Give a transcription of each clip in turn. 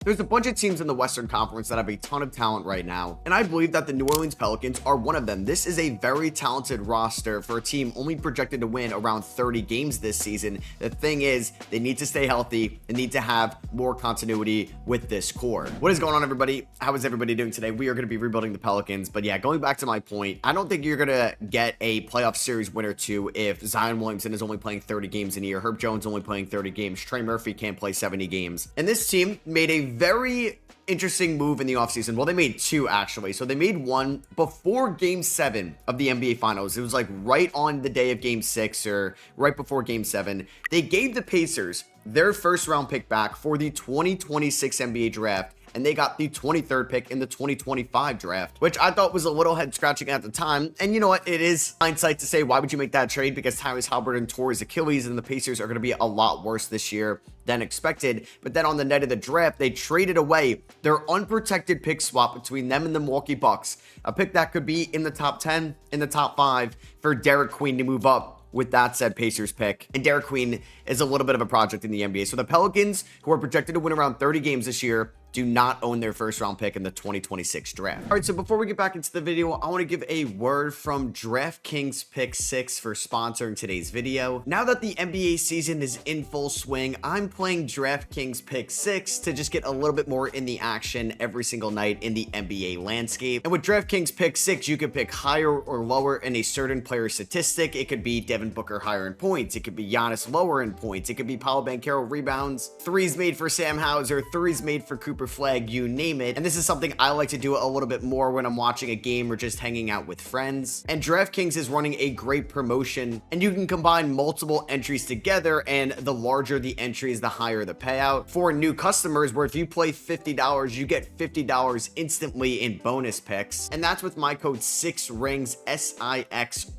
There's a bunch of teams in the Western Conference that have a ton of talent right now, and I believe that the New Orleans Pelicans are one of them. This is a very talented roster for a team only projected to win around 30 games this season. The thing is, they need to stay healthy and need to have more continuity with this core. What is going on, everybody? How is everybody doing today? We are going to be rebuilding the Pelicans, but yeah, going back to my point, I don't think you're going to get a playoff series win or two if Zion Williamson is only playing 30 games in a year, Herb Jones only playing 30 games, Trey Murphy can't play 70 games. And this team made a very interesting move in the offseason. Well, they made two actually. So they made one before game 7 of the NBA Finals. It was like right on the day of game 6 or right before game 7. They gave the Pacers their first round pick back for the 2026 NBA draft. And they got the 23rd pick in the 2025 draft, which I thought was a little head scratching at the time. And you know what? It is hindsight to say, why would you make that trade? Because Tyrese Haliburton tore his Achilles and the Pacers are going to be a lot worse this year than expected. But then on the night of the draft, they traded away their unprotected pick swap between them and the Milwaukee Bucks. A pick that could be in the top 10, in the top 5 for Derek Queen to move up with that said Pacers pick. And Derek Queen is a little bit of a project in the NBA. So the Pelicans, who are projected to win around 30 games this year, do not own their first round pick in the 2026 draft. All right, so before we get back into the video, I want to give a word from DraftKings Pick 6 for sponsoring today's video. Now that the NBA season is in full swing, I'm playing DraftKings Pick 6 to just get a little bit more in the action every single night in the NBA landscape. And with DraftKings Pick 6, you can pick higher or lower in a certain player statistic. It could be Devin Booker higher in points. It could be Giannis lower in points. It could be Paolo Banchero rebounds, threes made for Sam Hauser, threes made for Cooper Flag, you name it. And this is something I like to do a little bit more when I'm watching a game or just hanging out with friends. And DraftKings is running a great promotion, and you can combine multiple entries together, and the larger the entries, the higher the payout. For new customers, where if you play $50, you get $50 instantly in bonus picks. And that's with my code 6rings, SIXRINGS.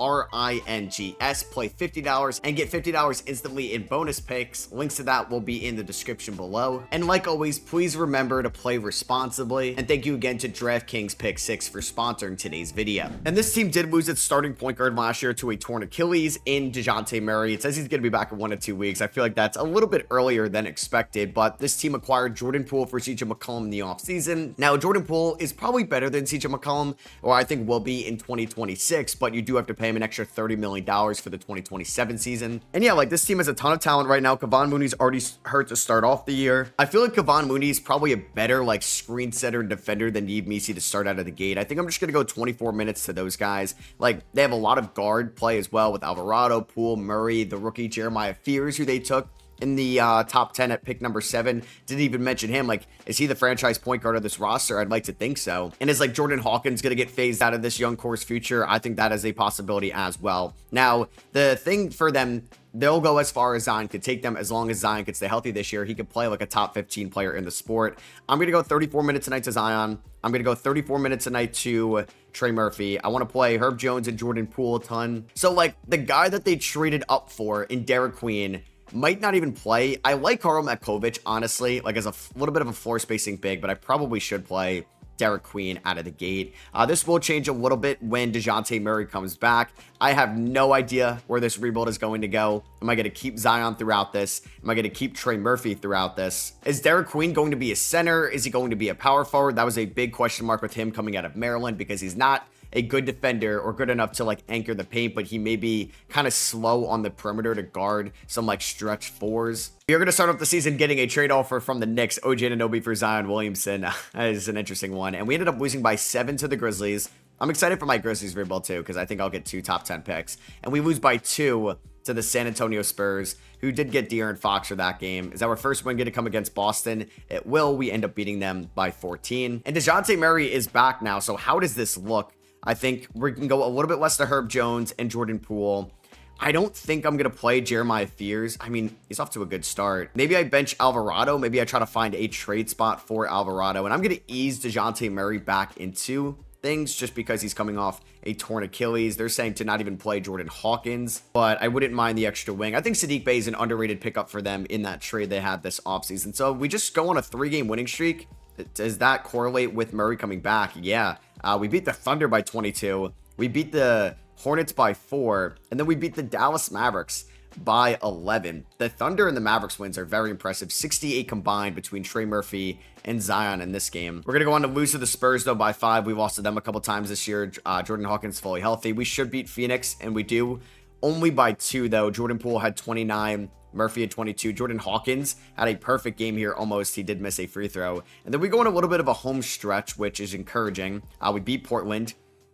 Play $50 and get $50 instantly in bonus picks. Links to that will be in the description below. And like always, please remember to play responsibly. And thank you again to DraftKings Pick 6 for sponsoring today's video. And this team did lose its starting point guard last year to a torn Achilles in DeJounte Murray. It says he's going to be back in 1 to 2 weeks. I feel like that's a little bit earlier than expected, but this team acquired Jordan Poole for CJ McCollum in the offseason. Now, Jordan Poole is probably better than CJ McCollum, or I think will be in 2026, but you do have to pay him an extra $30 million for the 2027 season. And yeah, like this team has a ton of talent right now. Kevon Mooney's already hurt to start off the year. I feel like Kevon Mooney's probably a better like screen setter and defender than Yves Missi to start out of the gate. I think I'm just going to go 24 minutes to those guys. Like they have a lot of guard play as well with Alvarado, Poole, Murray, the rookie Jeremiah Fears, who they took in the top 10 at pick number 7. Didn't even mention him. Like, is he the franchise point guard of this roster? I'd like to think so. And is like Jordan Hawkins going to get phased out of this young core's future? I think that is a possibility as well. Now, the thing for them, they'll go as far as Zion could take them. As long as Zion could stay healthy this year, he could play like a top 15 player in the sport. I'm going to go 34 minutes a night to Zion. I'm going to go 34 minutes a night to Trey Murphy. I want to play Herb Jones and Jordan Poole a ton. So like the guy that they traded up for in Derek Queen might not even play. I like Karl Matkovic, honestly, like as a little bit of a floor spacing big, but I probably should play Derek Queen out of the gate. This will change a little bit when DeJounte Murray comes back. I have no idea where this rebuild is going to go. Am I going to keep Zion throughout this? Am I going to keep Trey Murphy throughout this? Is Derek Queen going to be a center? Is he going to be a power forward? That was a big question mark with him coming out of Maryland because he's not a good defender or good enough to like anchor the paint, but he may be kind of slow on the perimeter to guard some like stretch fours. You're going to start off the season getting a trade offer from the Knicks, OG Anunoby for Zion Williamson. That is an interesting one. And we ended up losing by 7 to the Grizzlies. I'm excited for my Grizzlies rebuild too, because I think I'll get 2 top 10 picks. And we lose by 2 to the San Antonio Spurs, who did get De'Aaron Fox for that game. Is our first win going to come against Boston? It will. We end up beating them by 14. And DeJounte Murray is back now. So how does this look? I think we can go a little bit less to Herb Jones and Jordan Poole. I don't think I'm going to play Jeremiah Fears. I mean, he's off to a good start. Maybe I bench Alvarado. Maybe I try to find a trade spot for Alvarado. And I'm going to ease DeJounte Murray back into things just because he's coming off a torn Achilles. They're saying to not even play Jordan Hawkins, but I wouldn't mind the extra wing. I think Saddiq Bey is an underrated pickup for them in that trade they had this offseason. So we just go on a 3-game winning streak. Does that correlate with Murray coming back? Yeah. We beat the Thunder by 22. We beat the Hornets by 4. And then we beat the Dallas Mavericks by 11. The Thunder and the Mavericks wins are very impressive. 68 combined between Trey Murphy and Zion in this game. We're going to go on to lose to the Spurs, though, by 5. We lost to them a couple times this year. Jordan Hawkins fully healthy. We should beat Phoenix, and we do. Only by 2, though. Jordan Poole had 29. Murphy had 22. Jordan Hawkins had a perfect game here almost. He did miss a free throw. And then we go on a little bit of a home stretch, which is encouraging. We beat Portland.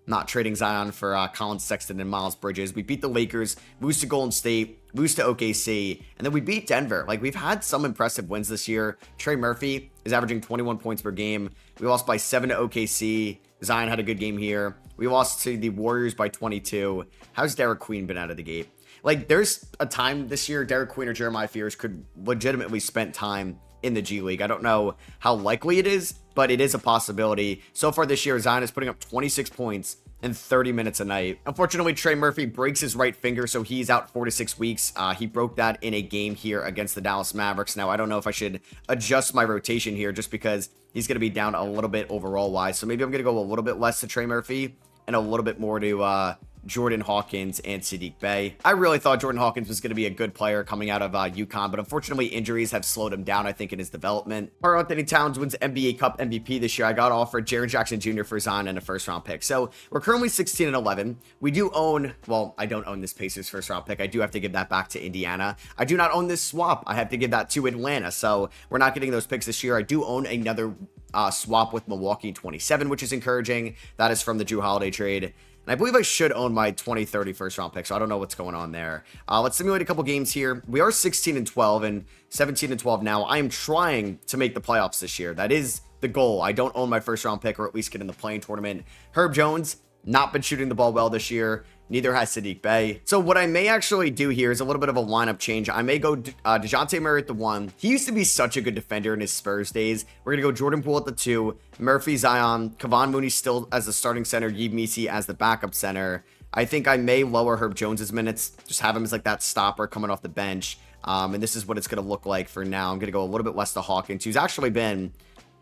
Not trading Zion for Colin Sexton and Miles Bridges. We beat the Lakers, lose to Golden State, lose to OKC, and then we beat Denver. Like, we've had some impressive wins this year. Trey Murphy is averaging 21 points per game. We lost by 7 to OKC. Zion had a good game here. We lost to the Warriors by 22. How's Derek Queen been out of the gate? Like, there's a time this year Derek Queen or Jeremiah Fears could legitimately spend time in the G League. I don't know how likely it is, but it is a possibility. So far this year, Zion is putting up 26 points in 30 minutes a night. Unfortunately, Trey Murphy breaks his right finger, so he's out 4 to 6 weeks. He broke that in a game here against the Dallas Mavericks. Now, I don't know if I should adjust my rotation here just because he's going to be down a little bit overall wise. So maybe I'm going to go a little bit less to Trey Murphy and a little bit more to Jordan Hawkins and Saddiq Bey. I really thought Jordan Hawkins was going to be a good player coming out of UConn, but unfortunately injuries have slowed him down, I think, in his development. Karl-Anthony Towns wins NBA Cup MVP this year. I got offered Jaren Jackson Jr. for Zion and a first-round pick. So we're currently 16 and 11. We do own, well, I don't own this Pacers first-round pick. I do have to give that back to Indiana. I do not own this swap. I have to give that to Atlanta. So we're not getting those picks this year. I do own another swap with Milwaukee 27, which is encouraging. That is from the Jrue Holiday trade. And I believe I should own my 2030 first round pick, so I don't know what's going on there. Let's simulate a couple games here. We are 16 and 12 and 17 and 12 now. I am trying to make the playoffs this year. That is the goal. I don't own my first round pick or at least get in the playing tournament. Herb Jones, not been shooting the ball well this year. Neither has Saddiq Bey. So what I may actually do here is a little bit of a lineup change. I may go DeJounte Murray at the 1. He used to be such a good defender in his Spurs days. We're going to go Jordan Poole at the 2. Murphy, Zion, Kevon Mooney still as the starting center. Yves Missi as the backup center. I think I may lower Herb Jones's minutes. Just have him as like that stopper coming off the bench. And this is what it's going to look like for now. I'm going to go a little bit less to Hawkins, who's actually been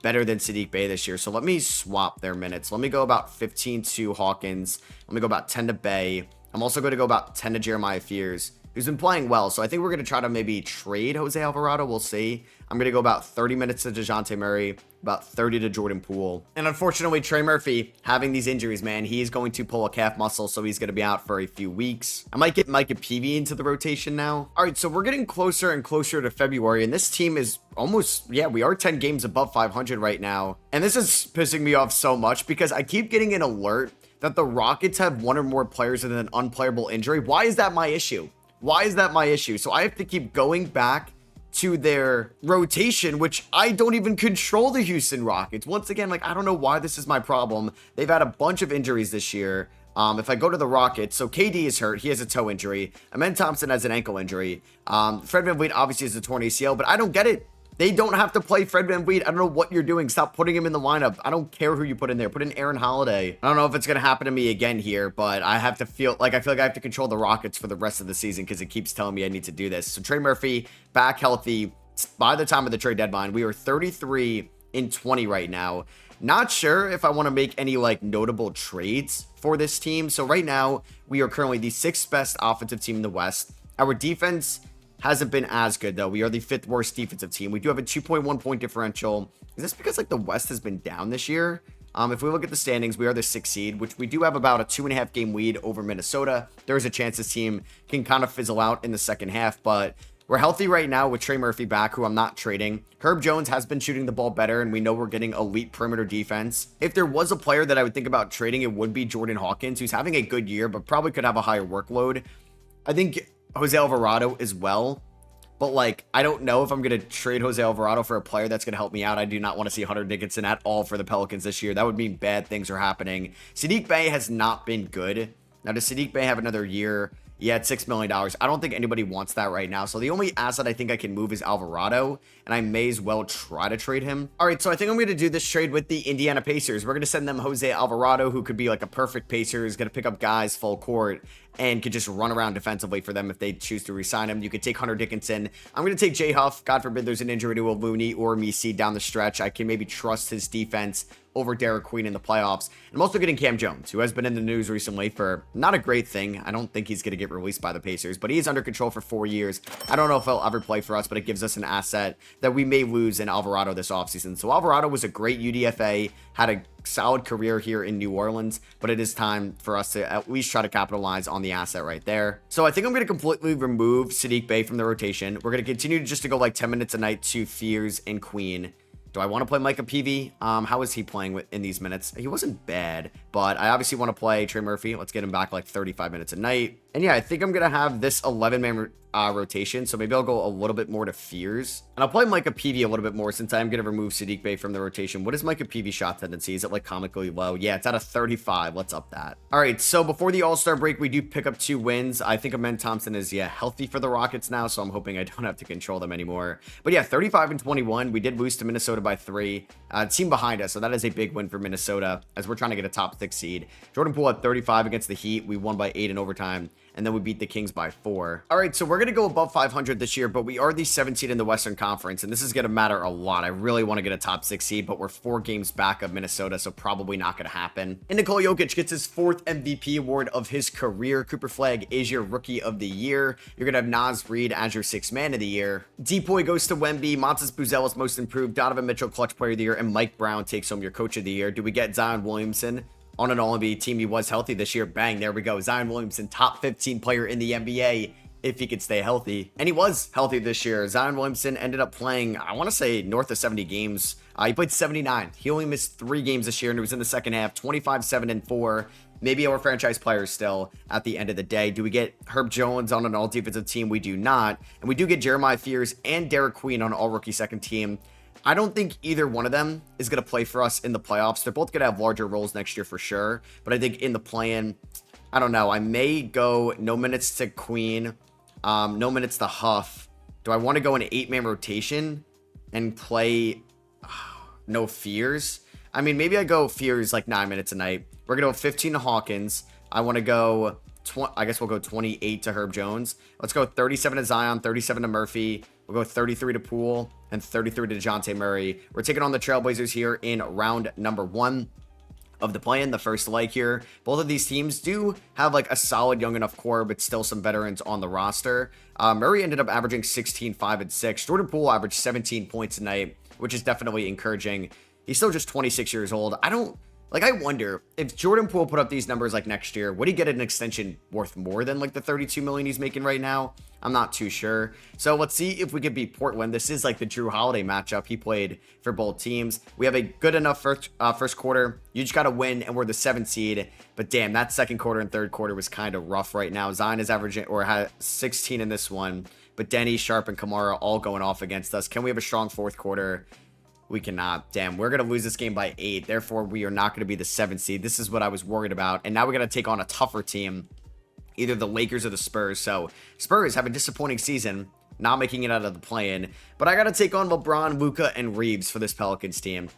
better than Saddiq Bey this year. So let me swap their minutes. Let me go about 15 to Hawkins. Let me go about 10 to Bey. I'm also going to go about 10 to Jeremiah Fears, who's been playing well. So I think we're going to try to maybe trade Jose Alvarado. We'll see. I'm going to go about 30 minutes to DeJounte Murray, about 30 to Jordan Poole. And unfortunately, Trey Murphy having these injuries, man, he's going to pull a calf muscle, so he's going to be out for a few weeks. I might get Micah Peavy into the rotation now. All right, so we're getting closer and closer to February, and this team is almost, yeah, we are 10 games above 500 right now. And this is pissing me off so much because I keep getting an alert that the Rockets have one or more players with an unplayable injury. Why is that my issue? Why is that my issue? So I have to keep going back to their rotation, which I don't even control the Houston Rockets. Once again, like, I don't know why this is my problem. They've had a bunch of injuries this year. If I go to the Rockets, so KD is hurt. He has a toe injury. Amen Thompson has an ankle injury. Fred VanVleet obviously has a torn ACL, but I don't get it. They don't have to play Fred VanVleet. I don't know what you're doing. Stop putting him in the lineup. I don't care who you put in there. Put in Aaron Holiday. I don't know if it's going to happen to me again here, but I feel like I have to control the Rockets for the rest of the season because it keeps telling me I need to do this. So Trey Murphy back healthy by the time of the trade deadline. We are 33 and 20 right now. Not sure if I want to make any like notable trades for this team. So right now we are currently the 6th best offensive team in the West. Our defense hasn't been as good, though. We are the 5th worst defensive team. We do have a 2.1 point differential. Is this because, like, the West has been down this year? If we look at the standings, we are the 6th seed, which we do have about a 2.5 game lead over Minnesota. There is a chance this team can kind of fizzle out in the second half, but we're healthy right now with Trey Murphy back, who I'm not trading. Herb Jones has been shooting the ball better, and we know we're getting elite perimeter defense. If there was a player that I would think about trading, it would be Jordan Hawkins, who's having a good year, but probably could have a higher workload. I think Jose Alvarado as well. But, like, I don't know if I'm going to trade Jose Alvarado for a player that's going to help me out. I do not want to see Hunter Dickinson at all for the Pelicans this year. That would mean bad things are happening. Saddiq Bey has not been good. Now, does Saddiq Bey have another year? Yeah, it's $6 million. I don't think anybody wants that right now. So the only asset I think I can move is Alvarado, and I may as well try to trade him. All right, so I think I'm going to do this trade with the Indiana Pacers. We're going to send them Jose Alvarado, who could be like a perfect Pacer, is going to pick up guys full court. and could just run around defensively for them if they choose to resign him. You could take Hunter Dickinson. I'm going to take Jay Huff. God forbid there's an injury to a Looney or Misi down the stretch. I can maybe trust his defense over Derek Queen in the playoffs. I'm also getting Cam Jones, who has been in the news recently for not a great thing. I don't think he's going to get released by the Pacers, but he is under control for 4 years. I don't know if he'll ever play for us, but it gives us an asset that we may lose in Alvarado this offseason. So Alvarado was a great UDFA, had a solid career here in New Orleans, but it is time for us to at least try to capitalize on the asset right there. So I think I'm going to completely remove Saddiq Bey from the rotation. We're going to continue just to go like 10 minutes a night to Fears and Queen. Do I want to play Micah Peavy? How is he playing in these minutes? He wasn't bad, but I obviously want to play Trey Murphy. Let's get him back like 35 minutes a night. And yeah, I think I'm going to have this 11-man rotation, so maybe I'll go a little bit more to Fears. And I'll play Micah Peavy a little bit more since I am going to remove Saddiq Bey from the rotation. What is Micah Peavy's shot tendency? Is it like comically low? Yeah, it's at a 35. Let's up that. All right, so before the All-Star break, we do pick up 2 wins. I think Amen Thompson is, healthy for the Rockets now, so I'm hoping I don't have to control them anymore. But yeah, 35 and 21. We did lose to Minnesota by 3. Team behind us, so that is a big win for Minnesota as we're trying to get a top 6 seed. Jordan Poole had 35 against the Heat. We won by 8 in overtime, and then we beat the Kings by 4. All right, so we're going to go above 500 this year, but we are the 7th seed in the Western Conference, and this is going to matter a lot. I really want to get a top 6 seed, but we're 4 games back of Minnesota, so probably not going to happen. And Nikola Jokic gets his 4th MVP award of his career. Cooper Flagg is your Rookie of the Year. You're going to have Naz Reid as your 6th Man of the Year. Depoy goes to Wemby. Montes Buzelis Most Improved. Donovan Mitchell Clutch Player of the Year, and Mike Brown takes home your Coach of the Year. Do we get Zion Williamson on an All-NBA team? He was healthy this year. Bang, there we go. Zion Williamson, top 15 player in the NBA if he could stay healthy. And he was healthy this year. Zion Williamson ended up playing, I want to say, north of 70 games. He played 79. He only missed 3 games this year, and it was in the second half. 25, 7, and 4. Maybe our franchise players still at the end of the day. Do we get Herb Jones on an all-defensive team? We do not. And we do get Jeremiah Fears and Derek Queen on an all-rookie second team. I don't think either one of them is going to play for us in the playoffs. They're both going to have larger roles next year for sure. But I think in the play-in, I don't know. I may go no minutes to Queen, no minutes to Huff. Do I want to go in an 8-man rotation and play no Fears? I mean, maybe I go Fears like 9 minutes a night. We're going to go 15 to Hawkins. I want to go, I guess we'll go 28 to Herb Jones. Let's go 37 to Zion, 37 to Murphy. We'll go 33 to Poole and 33 to DeJounte Murray. We're taking on the Trailblazers here in round number 1 of the play-in, the first leg here. Both of these teams do have like a solid young enough core, but still some veterans on the roster. Murray ended up averaging 16, 5, and 6. Jordan Poole averaged 17 points a night, which is definitely encouraging. He's still just 26 years old. I wonder if Jordan Poole put up these numbers like next year, would he get an extension worth more than like the 32 million he's making right now? I'm not too sure. So let's see if we can beat Portland. This is like the Drew Holiday matchup. He played for both teams. We have a good enough first quarter. You just got to win, and we're the 7th seed. But damn, that second quarter and third quarter was kind of rough right now. Zion is averaging or had 16 in this one, but Denny, Sharp, and Kamara all going off against us. Can we have a strong fourth quarter? We cannot. Damn, we're going to lose this game by 8. Therefore, we are not going to be the 7th seed. This is what I was worried about. And now we're going to take on a tougher team, either the Lakers or the Spurs. So Spurs have a disappointing season, not making it out of the play-in. But I got to take on LeBron, Luka, and Reeves for this Pelicans team.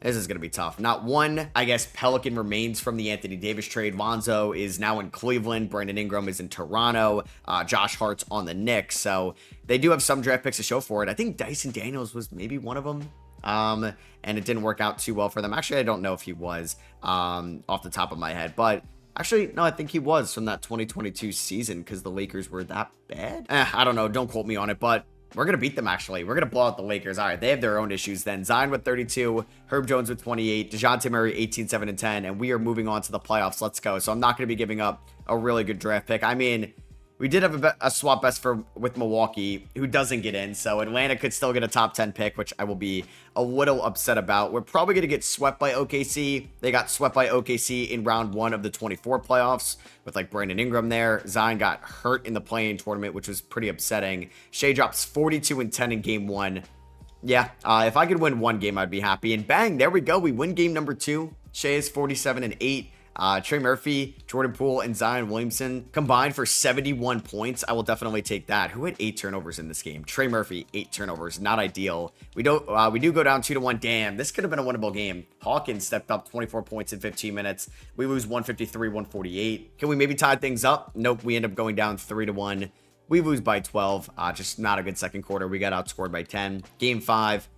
This is going to be tough. Not one, I guess, Pelican remains from the Anthony Davis trade. Lonzo is now in Cleveland. Brandon Ingram is in Toronto. Josh Hart's on the Knicks. So they do have some draft picks to show for it. I think Dyson Daniels was maybe one of them. And it didn't work out too well for them. Actually, I don't know if he was off the top of my head. But actually, no, I think he was from that 2022 season because the Lakers were that bad. I don't know. Don't quote me on it. But we're going to beat them, actually. We're going to blow out the Lakers. All right, they have their own issues then. Zion with 32, Herb Jones with 28, DeJounte Murray 18, 7, and 10, and we are moving on to the playoffs. Let's go. So I'm not going to be giving up a really good draft pick. I mean, we did have a swap best with Milwaukee, who doesn't get in, so Atlanta could still get a top 10 pick, which I will be a little upset about. We're probably going to get swept by OKC. They got swept by OKC in round 1 of the 24 playoffs with like Brandon Ingram there. Zion got hurt in the play-in tournament, which was pretty upsetting. Shea drops 42 and 10 in game 1. Yeah, if I could win one game, I'd be happy. And bang, there we go. We win game number 2. Shea is 47 and 8. Trey Murphy, Jordan Poole, and Zion Williamson combined for 71 points. I will definitely take that. Who had 8 turnovers in this game? Trey Murphy, 8 turnovers. Not ideal. We do go down 2-1. Damn, this could have been a winnable game. Hawkins stepped up 24 points in 15 minutes. We lose 153-148. Can we maybe tie things up? Nope, we end up going down 3-1. We lose by 12. Just not a good second quarter. We got outscored by 10. Game 5,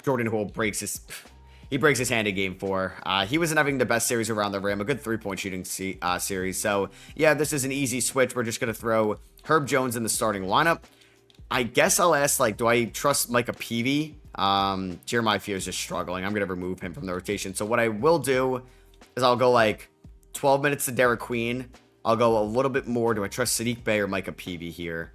Jordan Poole breaks his hand in game 4. He wasn't having the best series around the rim, a good 3-point shooting series. So yeah, this is an easy switch. We're just going to throw Herb Jones in the starting lineup. I guess I'll ask, like, do I trust Micah Peavy? Jeremiah Fear is just struggling. I'm going to remove him from the rotation. So what I will do is I'll go like 12 minutes to Derek Queen. I'll go a little bit more. Do I trust Sadiq Bey or Micah Peavy here?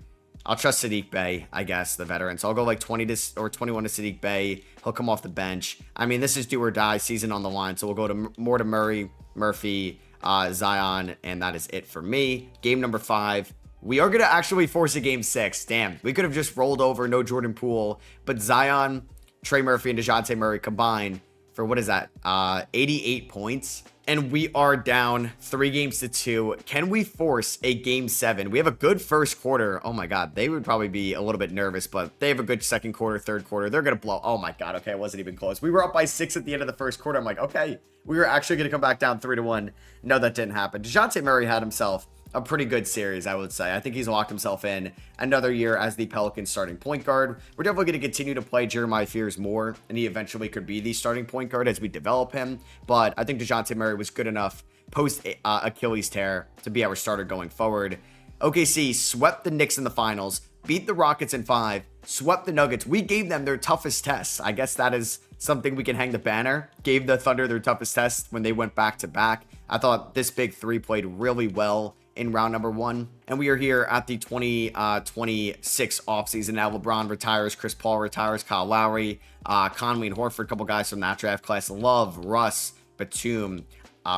I'll trust Sadiq Bey, I guess, the veteran. So I'll go like 20 or 21 to Sadiq Bey. He'll come off the bench. I mean, this is do or die season on the line. So we'll go to more to Murray, Murphy, Zion, and that is it for me. Game number 5. We are going to actually force a game 6. Damn, we could have just rolled over, no Jordan Poole. But Zion, Trey Murphy, and DeJounte Murray combined for, what is that, 88 points. And we are down 3-2. Can we force a game 7? We have a good first quarter. Oh my God, they would probably be a little bit nervous, but they have a good second quarter, third quarter. They're going to blow. Oh my God. Okay, it wasn't even close. We were up by 6 at the end of the first quarter. I'm like, okay, we were actually going to come back down 3-1. No, that didn't happen. DeJounte Murray had himself a pretty good series, I would say. I think he's locked himself in another year as the Pelicans starting point guard. We're definitely going to continue to play Jeremiah Fears more, and he eventually could be the starting point guard as we develop him. But I think DeJounte Murray was good enough post Achilles tear to be our starter going forward. OKC swept the Knicks in the finals, beat the Rockets in 5, swept the Nuggets. We gave them their toughest tests. I guess that is something we can hang the banner. Gave the Thunder their toughest test when they went back to back. I thought this big 3 played really well in round number 1. And we are here at the 2026 offseason. Now LeBron retires, Chris Paul retires, Kyle Lowry, Conley and Horford, a couple guys from that draft class. Love, Russ, Batum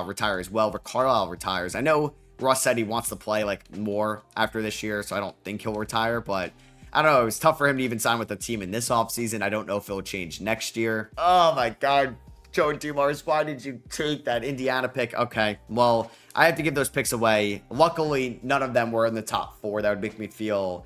retire as well. Rick Carlisle retires. I know Russ said he wants to play like more after this year, so I don't think he'll retire, but I don't know. It was tough for him to even sign with the team in this offseason. I don't know if it'll change next year. Oh my God. Joe Dumars, why did you take that Indiana pick? Okay, well, I have to give those picks away. Luckily, none of them were in the top 4. That would make me feel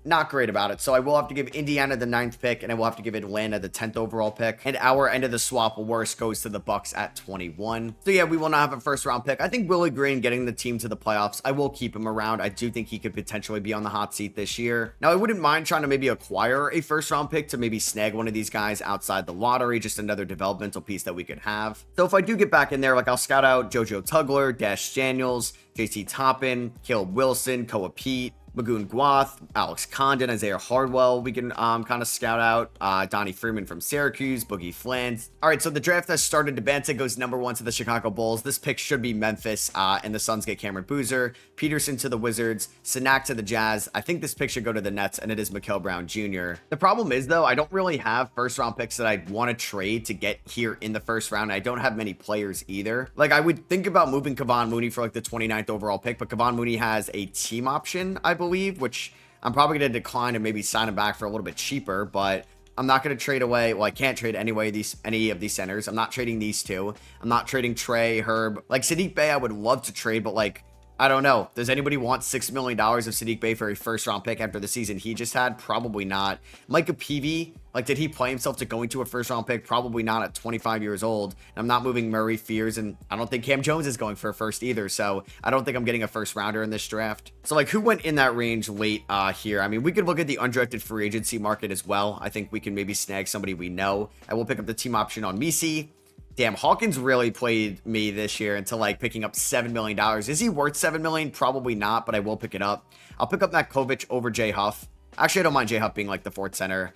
not great about it. So I will have to give Indiana the 9th pick, and I will have to give Atlanta the 10th overall pick. And our end of the swap worst goes to the Bucks at 21. So yeah, we will not have a first round pick. I think Willie Green getting the team to the playoffs, I will keep him around. I do think he could potentially be on the hot seat this year. Now, I wouldn't mind trying to maybe acquire a first round pick to maybe snag one of these guys outside the lottery, just another developmental piece that we could have. So if I do get back in there, like I'll scout out JoJo Tugler, Dash Daniels, JT Toppin, Caleb Wilson, Koa Pete, Magoon Guath, Alex Condon, Isaiah Hardwell, we can kind of scout out. Donnie Freeman from Syracuse, Boogie Flans. All right, so the draft has started. Debanta goes number 1 to the Chicago Bulls. This pick should be Memphis, and the Suns get Cameron Boozer. Peterson to the Wizards, Sinak to the Jazz. I think this pick should go to the Nets, and it is Mikal Brown Jr. The problem is, though, I don't really have first-round picks that I'd want to trade to get here in the first round. I don't have many players either. Like, I would think about moving Kevon Mooney for, like, the 29th overall pick, but Kevon Mooney has a team option, I believe, which I'm probably going to decline and maybe sign him back for a little bit cheaper, but I'm not going to trade away. Well, I can't trade any of these centers. I'm not trading these two. I'm not trading Trey, Herb. Like Sadiq Bey, I would love to trade, but like, I don't know. Does anybody want $6 million of Sadiq Bey for a first round pick after the season he just had? Probably not. Micah Peavy, like, did he play himself to going to a first round pick? Probably not at 25 years old. I'm not moving Murray Fears, and I don't think Cam Jones is going for a first either. So I don't think I'm getting a first rounder in this draft. So like, who went in that range late here? I mean, we could look at the undrafted free agency market as well. I think we can maybe snag somebody we know. I will pick up the team option on Misi. Damn, Hawkins really played me this year into like picking up $7 million. Is he worth $7 million? Probably not, but I will pick it up. I'll pick up Matt Kovic over Jay Huff. Actually, I don't mind Jay Huff being like the 4th center.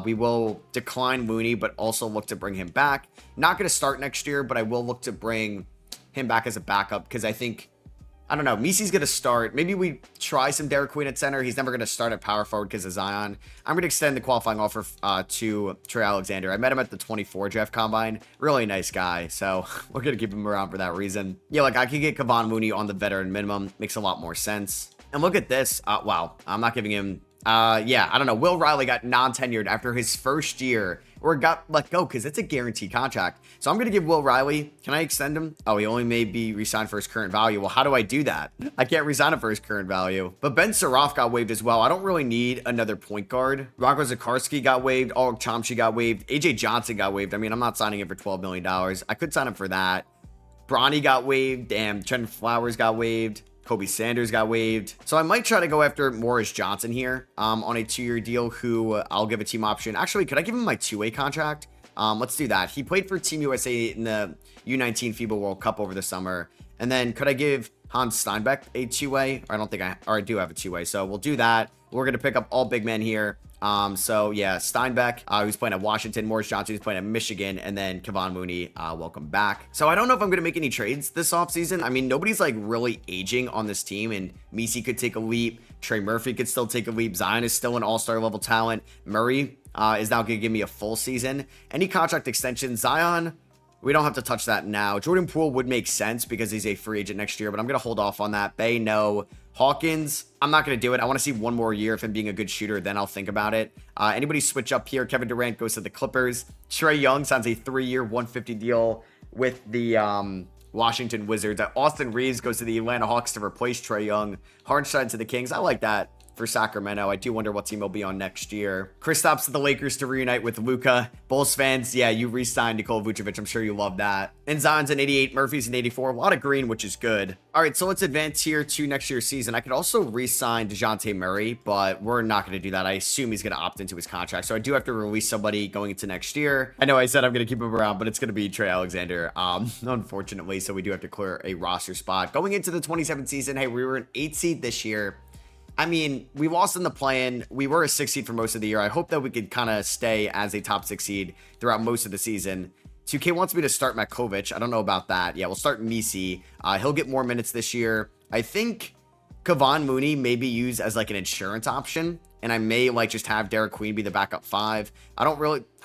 We will decline Mooney, but also look to bring him back. Not going to start next year, but I will look to bring him back as a backup because I think, I don't know, Misi's going to start. Maybe we try some Derek Queen at center. He's never going to start at power forward because of Zion. I'm going to extend the qualifying offer to Trey Alexander. I met him at the 24 draft combine. Really nice guy. So we're going to keep him around for that reason. Yeah, like I could get Kevon Mooney on the veteran minimum. Makes a lot more sense. And look at this. Wow, I'm not giving him Yeah, I don't know. Will Riley got non-tenured after his first year, or got let go because it's a guaranteed contract. So I'm going to give Will Riley, can I extend him? Oh, he only may be re-signed for his current value. Well, how do I do that? I can't re-sign him for his current value. But Ben Saroff got waived as well. I don't really need another point guard. Rocco Zikarsky got waived. Ulrich Chomsky got waived. AJ Johnson got waived. I mean, I'm not signing him for $12 million. I could sign him for that. Bronny got waived. Damn, Trent Flowers got waived. Kobe Sanders got waived. So I might try to go after Morris Johnson here on a 2-year deal, who I'll give a team option. Actually, could I give him my 2-way contract? Let's do that. He played for Team USA in the U19 FIBA World Cup over the summer. And then could I give Hans Steinbeck a 2-way? I do have a 2-way. So we'll do that. We're going to pick up all big men here. So yeah, Steinbeck, who's playing at Washington, Morris Johnson, who's playing at Michigan, and then Kevon Mooney, welcome back. So I don't know if I'm going to make any trades this offseason. I mean, nobody's like really aging on this team, and Messi could take a leap. Trey Murphy could still take a leap. Zion is still an all-star level talent. Murray, is now going to give me a full season. Any contract extension, Zion, we don't have to touch that now. Jordan Poole would make sense because he's a free agent next year, but I'm going to hold off on that. Bay, no. Hawkins, I'm not going to do it. I want to see one more year of him being a good shooter. Then I'll think about it. Anybody switch up here? Kevin Durant goes to the Clippers. Trae Young signs a 3-year, 150 deal with the Washington Wizards. Austin Reeves goes to the Atlanta Hawks to replace Trae Young. Hardenstein to the Kings. I like that for Sacramento. I do wonder what team he'll be on next year. Kristaps to the Lakers to reunite with Luka. Bulls fans, yeah, you re-signed Nikola Vucevic. I'm sure you love that. And Zion's an 88, Murphy's an 84. A lot of green, which is good. All right, so let's advance here to next year's season. I could also re-sign DeJounte Murray, but we're not going to do that. I assume he's going to opt into his contract. So I do have to release somebody going into next year. I know I said I'm going to keep him around, but it's going to be Trey Alexander, unfortunately. So we do have to clear a roster spot. Going into the 27th season, hey, we were an 8 seed this year. I mean, we lost in the play-in. We were a 6 seed for most of the year. I hope that we could kind of stay as a top 6 seed throughout most of the season. 2K wants me to start Matkovic. I don't know about that. Yeah, we'll start Messi. He'll get more minutes this year. I think Kevon Mooney may be used as like an insurance option, and I may like just have Derek Queen be the backup 5. I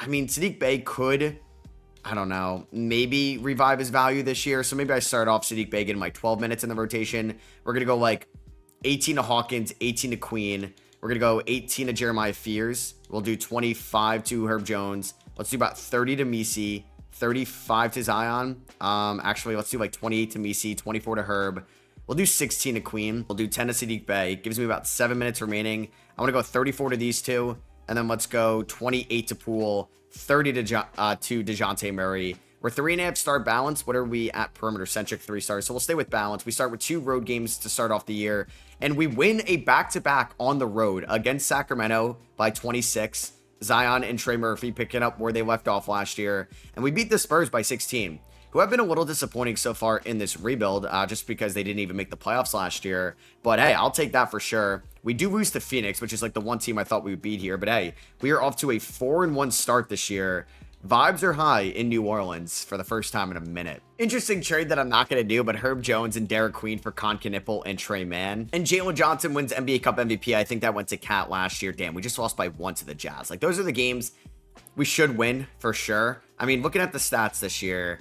mean, Saddiq Bey could, I don't know, maybe revive his value this year. So maybe I start off Saddiq Bey getting like 12 minutes in the rotation. We're going to go like 18 to Hawkins, 18 to Queen. We're going to go 18 to Jeremiah Fears. We'll do 25 to Herb Jones. Let's do about 30 to Messi, 35 to Zion. Actually, let's do like 28 to Messi, 24 to Herb. We'll do 16 to Queen. We'll do 10 to Saddiq Bey. Gives me about 7 minutes remaining. I want to go 34 to these two. And then let's go 28 to Poole, 30 to DeJounte Murray. We're 3.5 star balance. What are we at? Perimeter centric 3 stars. So we'll stay with balance. We start with 2 road games to start off the year, and we win a back-to-back on the road against Sacramento by 26. Zion and Trey Murphy picking up where they left off last year, and we beat the Spurs by 16, who have been a little disappointing so far in this rebuild, just because they didn't even make the playoffs last year. But hey, I'll take that for sure. We do lose to Phoenix, which is like the one team I thought we would beat here. But hey, we are off to a 4-1 start this year. Vibes are high in New Orleans for the first time in a minute. Interesting trade that I'm not going to do, but Herb Jones and Derek Queen for Con Knipple and Trey Mann. And Jalen Johnson wins NBA Cup MVP. I think that went to Cat last year. Damn, we just lost by 1 to the Jazz. Like, those are the games we should win for sure. I mean, looking at the stats this year,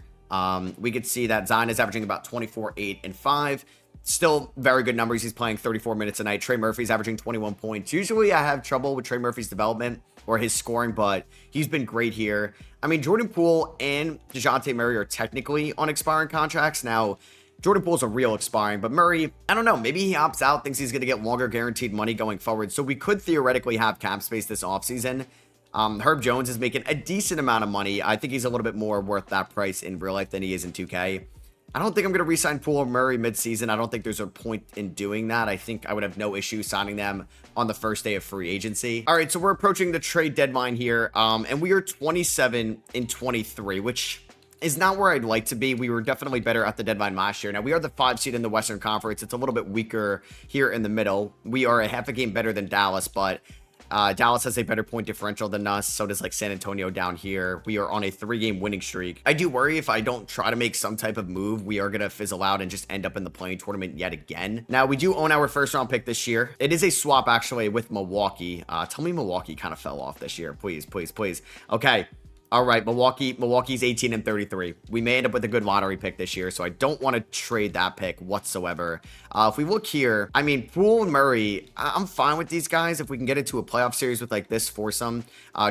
we could see that Zion is averaging about 24, 8, and 5. Still very good numbers. He's playing 34 minutes a night. Trey Murphy's averaging 21 points. Usually I have trouble with Trey Murphy's development or his scoring, but he's been great here. I mean, Jordan Poole and DeJounte Murray are technically on expiring contracts. Now, Jordan Poole's a real expiring, but Murray, I don't know, maybe he opts out, thinks he's going to get longer guaranteed money going forward. So we could theoretically have cap space this offseason. Herb Jones is making a decent amount of money. I think he's a little bit more worth that price in real life than he is in 2K. I don't think I'm going to re-sign Poole or Murray mid-season. I don't think there's a point in doing that. I think I would have no issue signing them on the first day of free agency. All right, so we're approaching the trade deadline here, and we are 27 and 23, which is not where I'd like to be. We were definitely better at the deadline last year. Now, we are the 5 seed in the Western Conference. It's a little bit weaker here in the middle. We are a half a game better than Dallas, but Dallas has a better point differential than us. So does like San Antonio down here. We are on a 3-game winning streak. I do worry if I don't try to make some type of move, we are going to fizzle out and just end up in the play-in tournament yet again. Now, we do own our first round pick this year. It is a swap actually with Milwaukee. Tell me Milwaukee kind of fell off this year. Please, please, please. Okay. All right, Milwaukee's 18 and 33. We may end up with a good lottery pick this year, so I don't want to trade that pick whatsoever. If we look here, I mean, Poole and Murray, I'm fine with these guys if we can get into a playoff series with like this foursome.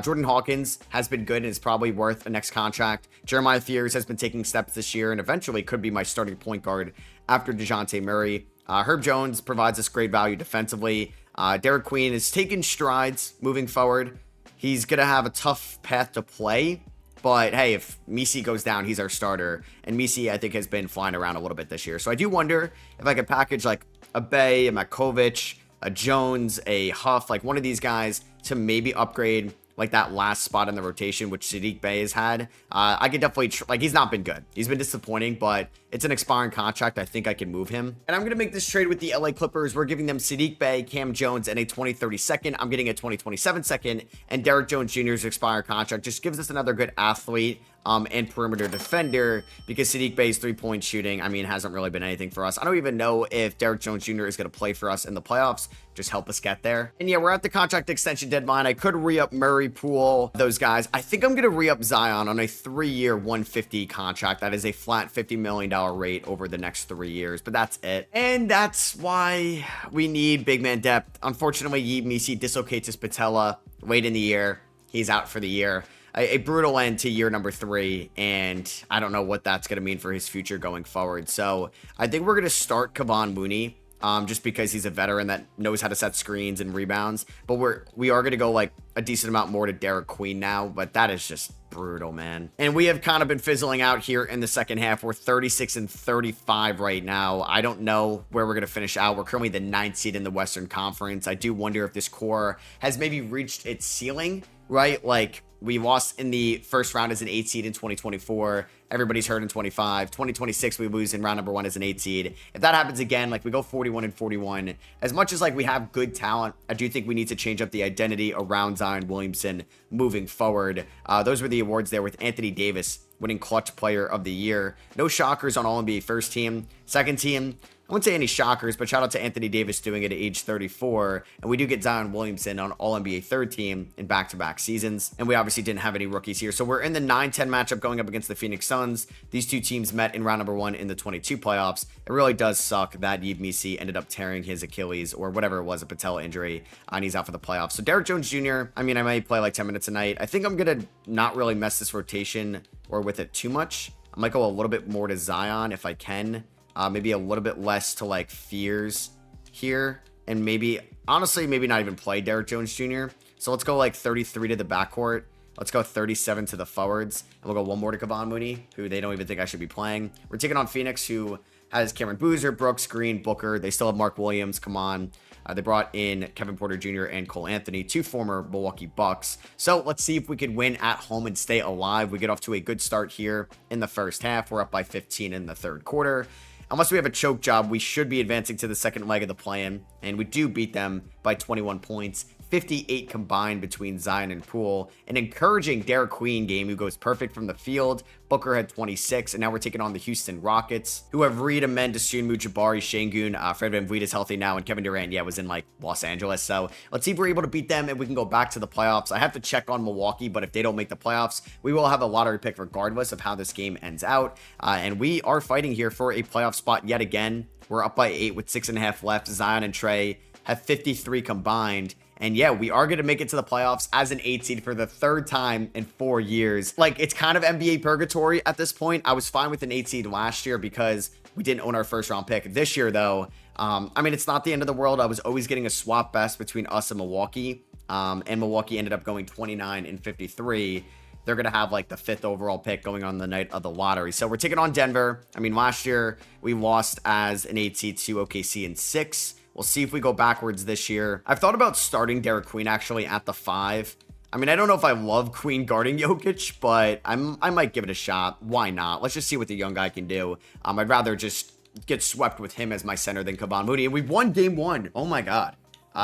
Jordan Hawkins has been good and is probably worth a next contract. Jeremiah Fears has been taking steps this year and eventually could be my starting point guard after DeJounte Murray. Herb Jones provides us great value defensively. Derek Queen is taking strides moving forward. He's going to have a tough path to play, but hey, if Misi goes down, he's our starter. And Misi, I think, has been flying around a little bit this year. So I do wonder if I could package like a Bay, a Makovic, a Jones, a Huff, like one of these guys to maybe upgrade like that last spot in the rotation, which Saddiq Bey has had. I could definitely, like, he's not been good. He's been disappointing, but it's an expiring contract. I think I can move him. And I'm going to make this trade with the LA Clippers. We're giving them Saddiq Bey, Cam Jones, and a 2030 second. I'm getting a 2027 second. And Derek Jones Jr.'s expired contract just gives us another good athlete and perimeter defender, because Saddiq Bey's three-point shooting, I mean, hasn't really been anything for us. I don't even know if Derek Jones Jr. is going to play for us in the playoffs. Just help us get there. And yeah, we're at the contract extension deadline. I could re-up Murray, Poole, those guys. I think I'm going to re-up Zion on a 3-year 150 contract. That is a flat $50 million rate over the next 3 years, but that's it. And that's why we need big man depth. Unfortunately, Yves Missi dislocates his patella late in the year. He's out for the year. A brutal end to year number 3, and I don't know what that's going to mean for his future going forward. So I think we're going to start Kevon Mooney, just because he's a veteran that knows how to set screens and rebounds. But we are going to go like a decent amount more to Derek Queen now, but that is just brutal, man. And we have kind of been fizzling out here in the second half. We're 36 and 35 right now. I don't know where we're going to finish out. We're currently the 9th seed in the Western Conference. I do wonder if this core has maybe reached its ceiling, right? Like, we lost in the first round as an 8 seed in 2024. Everybody's hurt in 25. 2026, we lose in round number 1 as an 8 seed. If that happens again, like we go 41 and 41, as much as like we have good talent, I do think we need to change up the identity around Zion Williamson moving forward. Those were the awards there with Anthony Davis winning Clutch Player of the Year. No shockers on All-NBA first team. Second team, I wouldn't say any shockers, but shout out to Anthony Davis doing it at age 34. And we do get Zion Williamson on All-NBA third team in back-to-back seasons. And we obviously didn't have any rookies here. So we're in the 9-10 matchup going up against the Phoenix Suns. These two teams met in round number 1 in the 22 playoffs. It really does suck that Yves Missi ended up tearing his Achilles or whatever it was, a patella injury, and he's out for the playoffs. So Derek Jones Jr., I mean, I might play like 10 minutes a night. I think I'm going to not really mess this rotation or with it too much. I might go a little bit more to Zion if I can. Maybe a little bit less to like Fears here. And maybe, honestly, maybe not even play Derek Jones Jr. So let's go like 33 to the backcourt. Let's go 37 to the forwards. And we'll go one more to Kevon Mooney, who they don't even think I should be playing. We're taking on Phoenix, who has Cameron Boozer, Brooks, Green, Booker. They still have Mark Williams. Come on. They brought in Kevin Porter Jr. and Cole Anthony, 2 former Milwaukee Bucks. So let's see if we could win at home and stay alive. We get off to a good start here in the first half. We're up by 15 in the third quarter. Unless we have a choke job, we should be advancing to the second leg of the play-in, and we do beat them by 21 points. 58 combined between Zion and Poole. An encouraging Derek Queen game who goes perfect from the field. Booker had 26, and now we're taking on the Houston Rockets, who have Reed, Amenda, Sunmu, Jabari, Şengün, Fred VanVleet is healthy now, and Kevin Durant, yeah, was in like Los Angeles. So let's see if we're able to beat them and we can go back to the playoffs. I have to check on Milwaukee, but if they don't make the playoffs, we will have a lottery pick regardless of how this game ends out. And we are fighting here for a playoff spot yet again. We're up by 8 with 6.5 left. Zion and Trey have 53 combined. And yeah, we are going to make it to the playoffs as an 8 seed for the 3rd time in 4 years. Like, it's kind of NBA purgatory at this point. I was fine with an 8 seed last year because we didn't own our first round pick. This year, though, I mean, it's not the end of the world. I was always getting a swap best between us and Milwaukee. And Milwaukee ended up going 29 and 53. They're going to have like the 5th overall pick going on the night of the lottery. So we're taking on Denver. I mean, last year we lost as an 8 seed to OKC in 6. We'll see if we go backwards this year. I've thought about starting Derek Queen actually at the 5. I mean, I don't know if I love Queen guarding Jokic, but I might give it a shot. Why not? Let's just see what the young guy can do. I'd rather just get swept with him as my center than Kevon Mooney. And we've won game 1. Oh my God.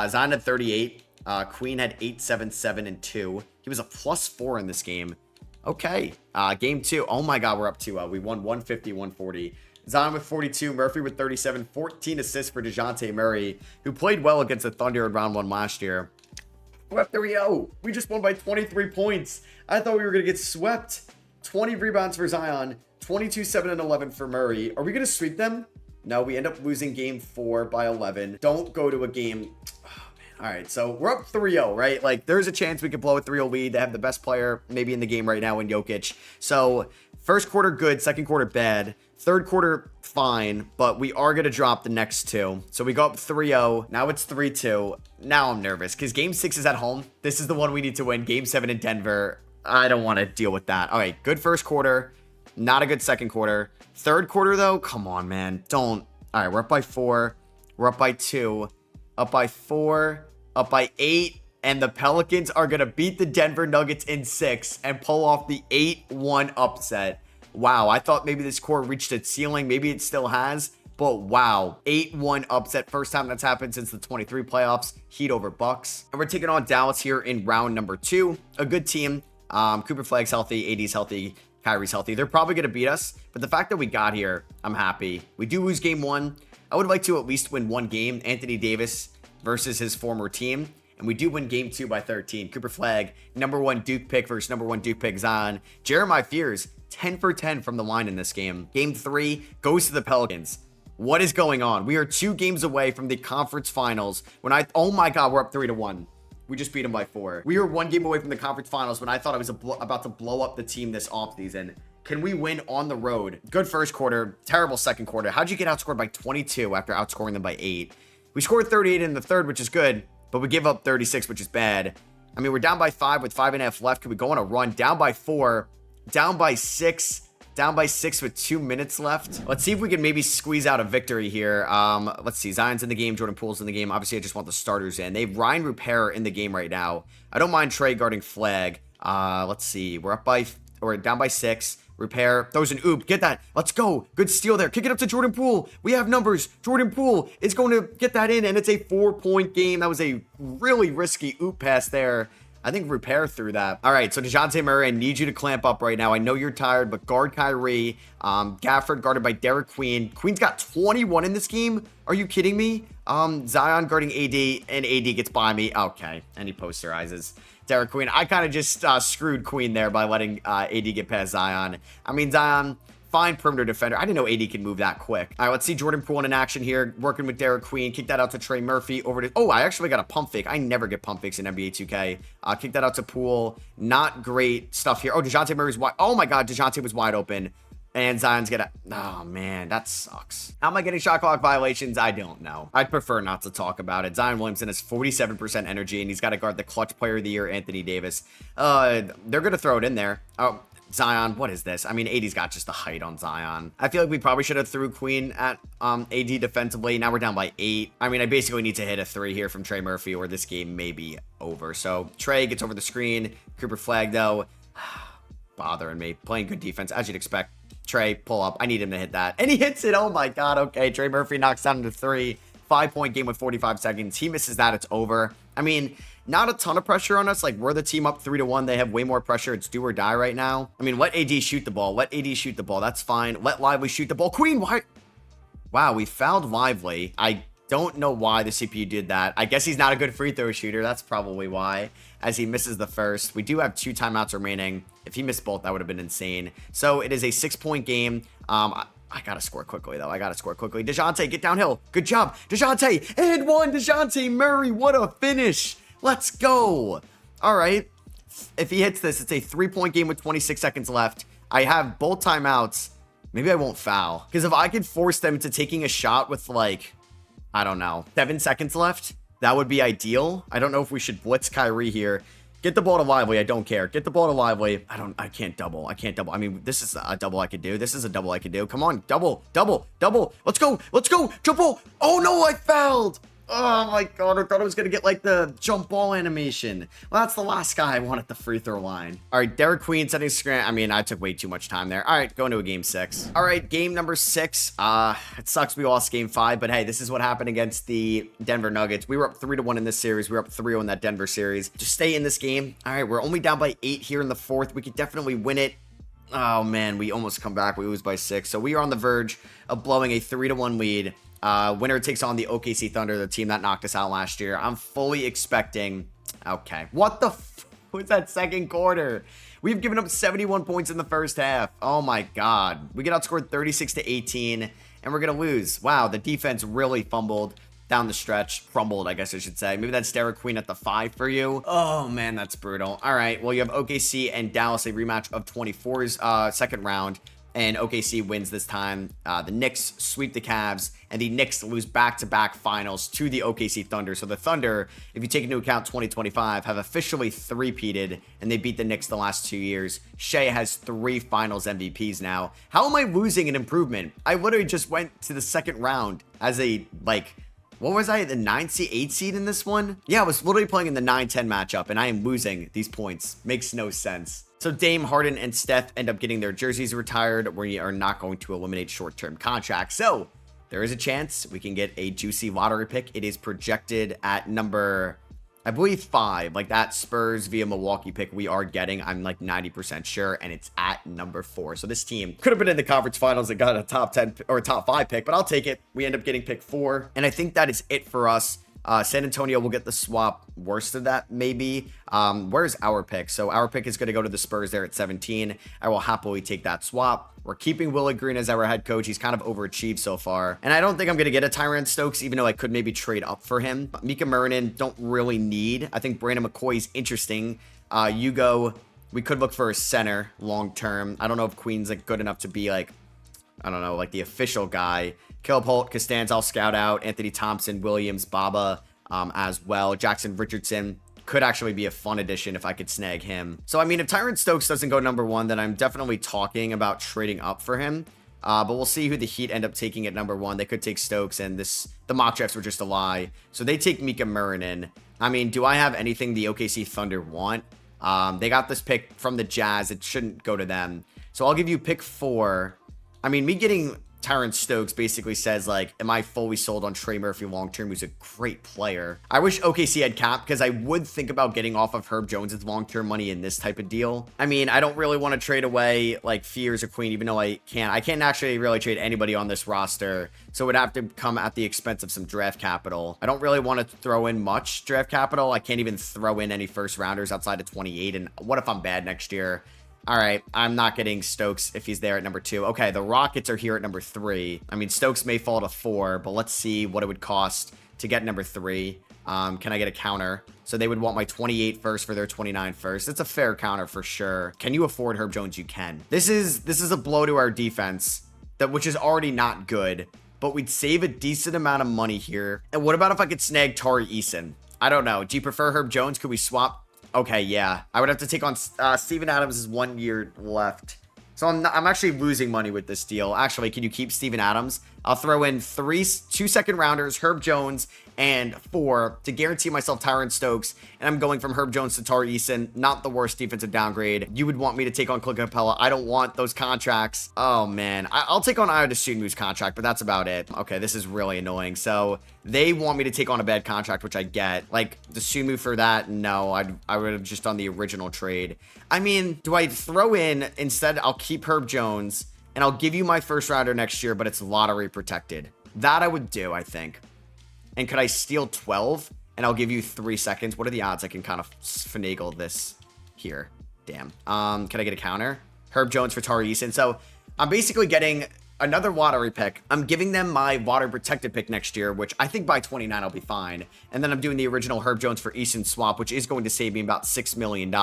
Zion had 38. Queen had 8, 7, 7, and 2. He was a +4 in this game. Okay. Game 2. Oh my God, we're up 2. We won 150, 140. Zion with 42, Murphy with 37, 14 assists for DeJounte Murray, who played well against the Thunder in round 1 last year. We're up 3-0. We just won by 23 points. I thought we were going to get swept. 20 rebounds for Zion, 22, 7, and 11 for Murray. Are we going to sweep them? No, we end up losing game 4 by 11. Don't go to a game. Oh, man. All right, so we're up 3-0, right? Like, there's a chance we could blow a 3-0 lead. They have the best player maybe in the game right now in Jokic. So first quarter, good. Second quarter, bad. Third quarter, fine. But we are going to drop the next two. So we go up 3-0. Now it's 3-2. Now I'm nervous because game 6 is at home. This is the one we need to win. Game 7 in Denver. I don't want to deal with that. All right, good first quarter. Not a good second quarter. Third quarter, though, come on, man. Don't. All right, we're up by 4. We're up by 2. Up by 4. Up by 8. And the Pelicans are going to beat the Denver Nuggets in 6 and pull off the 8-1 upset. Wow, I thought maybe this core reached its ceiling. Maybe it still has. But wow, 8-1 upset. First time that's happened since the 23 playoffs. Heat over Bucks. And we're taking on Dallas here in round number 2. A good team. Cooper Flag's healthy, AD's healthy, Kyrie's healthy. They're probably going to beat us, but the fact that we got here, I'm happy. We do lose game 1. I would like to at least win one game, Anthony Davis versus his former team, and we do win game 2 by 13. Cooper Flag, number 1 Duke pick versus number 1 Duke pick Zion. Jeremiah Fears, 10 for 10 from the line in this game. Game 3 goes to the Pelicans. What is going on? We are 2 games away from the conference finals oh my God, we're up 3-1. We just beat them by 4. We were 1 game away from the conference finals when I thought I was about to blow up the team this offseason. Can we win on the road? Good first quarter, terrible second quarter. How'd you get outscored by 22 after outscoring them by 8? We scored 38 in the third, which is good, but we give up 36, which is bad. I mean, we're down by 5 with 5.5 left. Could we go on a run? Down by 4, down by 6. Down by 6 with 2 minutes left. Let's see if we can maybe squeeze out a victory here. Let's see. Zion's in the game. Jordan Poole's in the game. Obviously, I just want the starters in. They have Ryan Rupert in the game right now. I don't mind Trey guarding Flag. Let's see. We're down by 6. Rupert throws an oop. Get that. Let's go. Good steal there. Kick it up to Jordan Poole. We have numbers. Jordan Poole is going to get that in, and it's a 4-point game. That was a really risky oop pass there. I think Rupert threw that. All right, so DeJounte Murray, I need you to clamp up right now. I know you're tired, but guard Kyrie. Gafford guarded by Derek Queen. Queen's got 21 in this game. Are you kidding me? Zion guarding AD, and AD gets by me. Okay, and he posterizes Derek Queen. I kind of just screwed Queen there by letting AD get past Zion. I mean, Zion, fine perimeter defender. I didn't know AD could move that quick. All right, let's see Jordan Poole in action here, working with Derek Queen. Kick that out to Trey Murphy over to... Oh, I actually got a pump fake. I never get pump fakes in NBA 2K. Kick that out to Poole. Not great stuff here. Oh, DeJounte Murray's wide... Oh, my God. DeJounte was wide open. And Zion's gonna... Oh, man. That sucks. How am I getting shot clock violations? I don't know. I'd prefer not to talk about it. Zion Williamson has 47% energy, and he's got to guard the clutch player of the year, Anthony Davis. They're going to throw it in there. Oh... Zion, what is this? I mean, AD's got just the height on Zion. I feel like we probably should have threw Queen at AD defensively. Now we're down by 8. I mean, I basically need to hit a 3 here from Trey Murphy or this game may be over. So Trey gets over the screen. Cooper Flag, though, bothering me. Playing good defense, as you'd expect. Trey, pull up. I need him to hit that. And he hits it. Oh, my God. Okay, Trey Murphy knocks down to 3. 5-point game with 45 seconds. He misses that. It's over. I mean... Not a ton of pressure on us. Like, we're the team up 3-1. They have way more pressure. It's do or die right now. I mean, let AD shoot the ball. Let AD shoot the ball. That's fine. Let Lively shoot the ball. Queen, why? Wow, we fouled Lively. I don't know why the CPU did that. I guess he's not a good free throw shooter. That's probably why, as he misses the first. We do have 2 timeouts remaining. If he missed both, that would have been insane. So it is a 6-point game. I gotta score quickly, though. I gotta score quickly. DeJounte, get downhill. Good job. DeJounte, and 1. DeJounte Murray, what a finish. Let's go. All right. If he hits this, it's a 3-point game with 26 seconds left. I have both timeouts. Maybe I won't foul. Because if I could force them to taking a shot with, like, I don't know, 7 seconds left, that would be ideal. I don't know if we should blitz Kyrie here. Get the ball to Lively. I don't care. Get the ball to Lively. I can't double. I mean, this is a double I could do. This is a double I could do. Come on. Double. Let's go. Jump ball. Oh, no, I fouled. Oh my God, I thought I was going to get like the jump ball animation. Well, that's the last guy I want at the free throw line. All right, Derek Queen setting screen. I mean, I took way too much time there. All right, going to a game 6. All right, game number 6. It sucks we lost game 5, but hey, this is what happened against the Denver Nuggets. We were up 3-1 in this series. We were up 3-0 in that Denver series. Just stay in this game. All right, we're only down by 8 here in the 4th. We could definitely win it. Oh man, we almost come back. We lose by 6. So we are on the verge of blowing a 3-1 lead. Winner takes on the OKC Thunder, the team that knocked us out last year. I'm fully expecting... Okay. What the was that second quarter? We've given up 71 points in the first half. Oh my God. We get outscored 36-18, and we're going to lose. Wow, the defense really fumbled down the stretch. Crumbled, I guess I should say. Maybe that's Derek Queen at the 5 for you. Oh man, that's brutal. All right, well, you have OKC and Dallas, a rematch of 24's second round. And OKC wins this time. The Knicks sweep the Cavs, and the Knicks lose back-to-back finals to the OKC Thunder. So the Thunder, if you take into account 2025, have officially three-peated, and they beat the Knicks the last 2 years. Shea has 3 finals MVPs now. How am I losing an improvement? I literally just went to the second round as a, like... What was I, the 9 seed, 8 seed in this one? Yeah, I was literally playing in the 9-10 matchup, and I am losing these points. Makes no sense. So Dame, Harden, and Steph end up getting their jerseys retired. We are not going to eliminate short-term contracts. So there is a chance we can get a juicy lottery pick. It is projected at number, I believe, 5. Like that Spurs via Milwaukee pick we are getting. I'm like 90% sure, and it's at number 4. So this team could have been in the conference finals and got a top 10 or top 5 pick, but I'll take it. We end up getting pick 4, and I think that is it for us. San Antonio will get the swap. Worst of that, maybe. Where's our pick? So our pick is going to go to the Spurs there at 17. I will happily take that swap. We're keeping Willie Green as our head coach. He's kind of overachieved so far. And I don't think I'm going to get a Tyron Stokes, even though I could maybe trade up for him. Mika Murnin, don't really need. I think Brandon McCoy's interesting. Hugo, we could look for a center long term. I don't know if Queen's like good enough to be like, I don't know, like the official guy. Caleb Holt, Costanza, I'll scout out. Anthony Thompson, Williams, Baba as well. Jackson Richardson could actually be a fun addition if I could snag him. So, I mean, if Tyron Stokes doesn't go number 1, then I'm definitely talking about trading up for him. But we'll see who the Heat end up taking at number 1. They could take Stokes, and the mock drafts were just a lie. So they take Mika Murnin. I mean, do I have anything the OKC Thunder want? They got this pick from the Jazz. It shouldn't go to them. So I'll give you pick 4. I mean, me getting Tyron Stokes basically says, like, am I fully sold on Trey Murphy long-term, who's a great player? I wish OKC had cap, because I would think about getting off of Herb Jones' long-term money in this type of deal. I mean, I don't really want to trade away, like, Fears or Queen, even though I can't. I can't actually really trade anybody on this roster, so it would have to come at the expense of some draft capital. I don't really want to throw in much draft capital. I can't even throw in any first-rounders outside of 28, and what if I'm bad next year? All right, I'm not getting Stokes if he's there at number 2. Okay, the Rockets are here at number 3. I mean, Stokes may fall to 4, but let's see what it would cost to get number 3. Can I get a counter? So they would want my 28 first for their 29 first. It's a fair counter for sure. Can you afford Herb Jones? You can. This is a blow to our defense, which is already not good, but we'd save a decent amount of money here. And what about if I could snag Tari Eason? I don't know. Do you prefer Herb Jones? Could we swap? Okay, yeah. I would have to take on Steven Adams is 1 year left. So I'm actually losing money with this deal. Actually, can you keep Steven Adams? I'll throw in 2 second rounders, Herb Jones, and 4 to guarantee myself Tyron Stokes. And I'm going from Herb Jones to Tari Eason. Not the worst defensive downgrade. You would want me to take on Clint Capella. I don't want those contracts. Oh, man. I'll take on Ayo Dosunmu's contract, but that's about it. Okay, this is really annoying. So they want me to take on a bad contract, which I get. Like, Dosunmu for that? No, I would have just done the original trade. I mean, do I throw in, instead, I'll keep Herb Jones, and I'll give you my first rounder next year, but it's lottery protected. That I would do, I think. And could I steal 12? And I'll give you 3 seconds. What are the odds I can kind of finagle this here? Damn. Can I get a counter? Herb Jones for Tari Eason. So I'm basically getting another lottery pick. I'm giving them my lottery protected pick next year, which I think by 29 I'll be fine. And then I'm doing the original Herb Jones for Eason swap, which is going to save me about $6 million.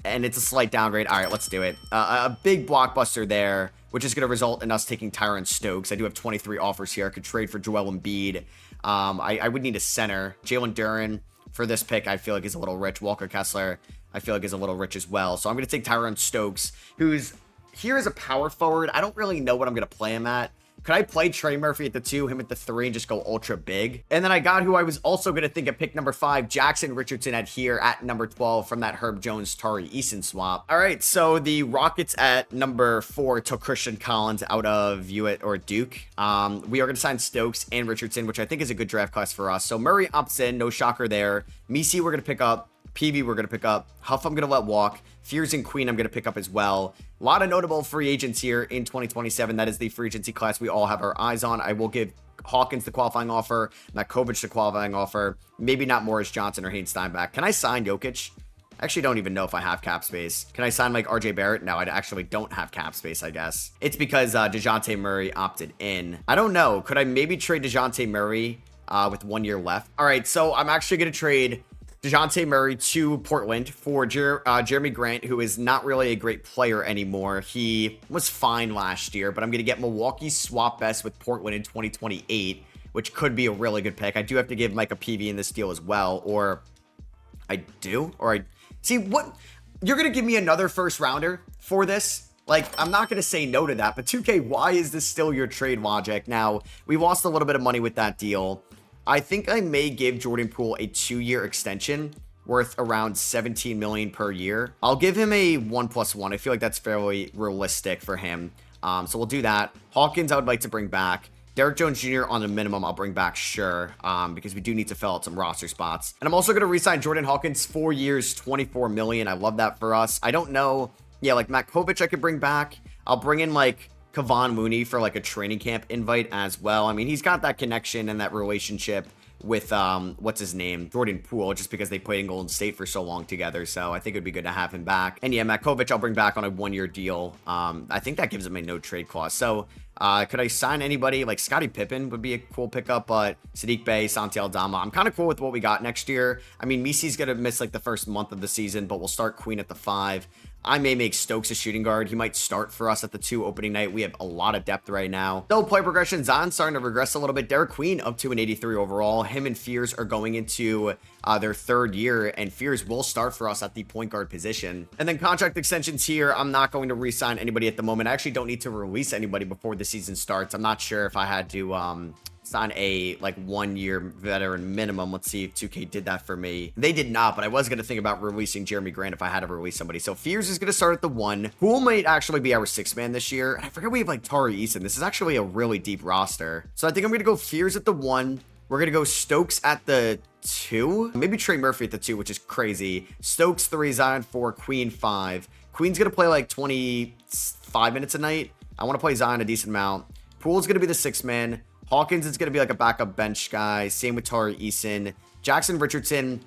And it's a slight downgrade. All right, let's do it. A big blockbuster there, which is going to result in us taking Tyron Stokes. I do have 23 offers here. I could trade for Joel Embiid. I would need a center. Jalen Duren for this pick, I feel like is a little rich. Walker Kessler, I feel like is a little rich as well. So I'm going to take Tyron Stokes, who's here as a power forward. I don't really know what I'm going to play him at. Could I play Trey Murphy at the 2, him at the 3, and just go ultra big? And then I got who I was also going to think at pick number 5, Jackson Richardson at here at number 12 from that Herb Jones Tari Eason swap. All right, so the Rockets at number 4 took Christian Collins out of Hewitt or Duke. We are going to sign Stokes and Richardson, which I think is a good draft class for us. So Murray opts in, no shocker there. Misi we're going to pick up. PV we're going to pick up. Huff I'm going to let walk. Fears and Queen I'm going to pick up as well. A lot of notable free agents here in 2027. That is the free agency class we all have our eyes on. I will give Hawkins the qualifying offer, Makovic the qualifying offer. Maybe not Morris Johnson or Hayden Steinbach. Can I sign Jokic? I actually don't even know if I have cap space. Can I sign like RJ Barrett? No, I actually don't have cap space, I guess. It's because DeJounte Murray opted in. I don't know. Could I maybe trade DeJounte Murray with 1 year left? All right, so I'm actually going to trade DeJounte Murray to Portland for Jeremy Grant, who is not really a great player anymore. He was fine last year, but I'm going to get Milwaukee's swap best with Portland in 2028, which could be a really good pick. I do have to give Mike a PV in this deal as well, or I do, or I... See, what? You're going to give me another first rounder for this? Like, I'm not going to say no to that, but 2K, why is this still your trade logic? Now, we lost a little bit of money with that deal. I think I may give Jordan Poole a 2-year extension worth around $17 million per year. I'll give him a 1+1. I feel like that's fairly realistic for him. So we'll do that. Hawkins, I would like to bring back. Derrick Jones Jr. on the minimum, I'll bring back, sure, because we do need to fill out some roster spots. And I'm also going to re-sign Jordan Hawkins, 4 years, $24 million. I love that for us. I don't know. Yeah, like Makovic I could bring back. I'll bring in like Kevon Looney for like a training camp invite as well. I mean, he's got that connection and that relationship with, what's his name? Jordan Poole, just because they played in Golden State for so long together. So I think it'd be good to have him back. And yeah, Makovic I'll bring back on a 1-year deal. I think that gives him a no trade clause. So could I sign anybody? Like Scottie Pippen would be a cool pickup, but Sadiq Bey, Santi Aldama. I'm kind of cool with what we got next year. I mean, Misi's going to miss like the first month of the season, but we'll start Queen at the 5. I may make Stokes a shooting guard. He might start for us at the 2 opening night. We have a lot of depth right now. So play progression, Zion starting to regress a little bit. Derek Queen up to an 83 overall. Him and Fears are going into their 3rd year, and Fears will start for us at the point guard position. And then contract extensions here. I'm not going to re-sign anybody at the moment. I actually don't need to release anybody before the season starts. I'm not sure if I had to sign a like 1-year veteran minimum. Let's see if 2K did that for me. They did not, but I was going to think about releasing Jeremy Grant if I had to release somebody. So Fears is going to start at the 1. Poole might actually be our 6th man this year. And I forget we have like Tari Eason. This is actually a really deep roster. So I think I'm going to go Fears at the 1. We're going to go Stokes at the 2. Maybe Trey Murphy at the 2, which is crazy. Stokes 3, Zion 4, Queen 5. Queen's going to play like 25 minutes a night. I want to play Zion a decent amount. Poole's going to be the 6th man. Hawkins is going to be like a backup bench guy. Same with Tari Eason. Jackson Richardson,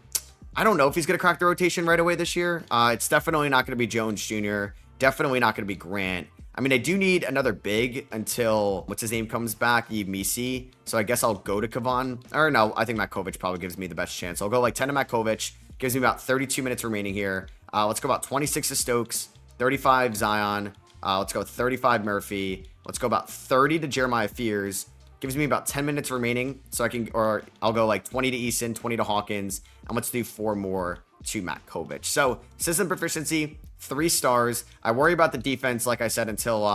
I don't know if he's going to crack the rotation right away this year. It's definitely not going to be Jones Jr. Definitely not going to be Grant. I mean, I do need another big until, what's his name, comes back, Misi. So I guess I'll go to Kevon. Or no, I think Makovic probably gives me the best chance. I'll go like 10 to Makovic. Gives me about 32 minutes remaining here. Let's go about 26 to Stokes. 35 Zion. Let's go 35 Murphy. Let's go about 30 to Jeremiah Fears. Gives me about 10 minutes remaining, so I can, or I'll go like 20 to Eason, 20 to Hawkins, and let's do 4 more to Makovic. So system proficiency, 3 stars. I worry about the defense, like I said, until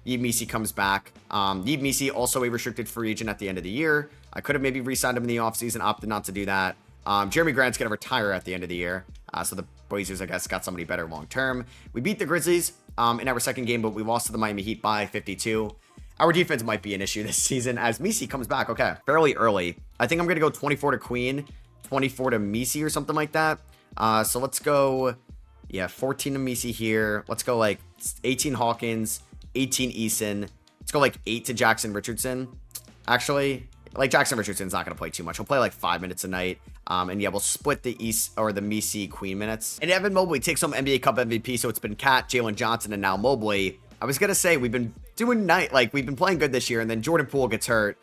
Yves Missi comes back. Yves Missi, also a restricted free agent at the end of the year. I could have maybe re-signed him in the offseason, opted not to do that. Jeremy Grant's going to retire at the end of the year. So the Blazers, I guess, got somebody better long term. We beat the Grizzlies in our 2nd game, but we lost to the Miami Heat by 52. Our defense might be an issue this season as Misi comes back. Okay, fairly early. I think I'm going to go 24 to Queen, 24 to Misi or something like that. So let's go, yeah, 14 to Misi here. Let's go like 18 Hawkins, 18 Eason. Let's go like 8 to Jackson Richardson. Actually, like Jackson Richardson's not going to play too much. He'll play like 5 minutes a night. And yeah, we'll split the Misi Queen minutes. And Evan Mobley takes home NBA Cup MVP. So it's been Cat, Jalen Johnson, and now Mobley. I was going to say, we've been doing we've been playing good this year, and then Jordan Poole gets hurt.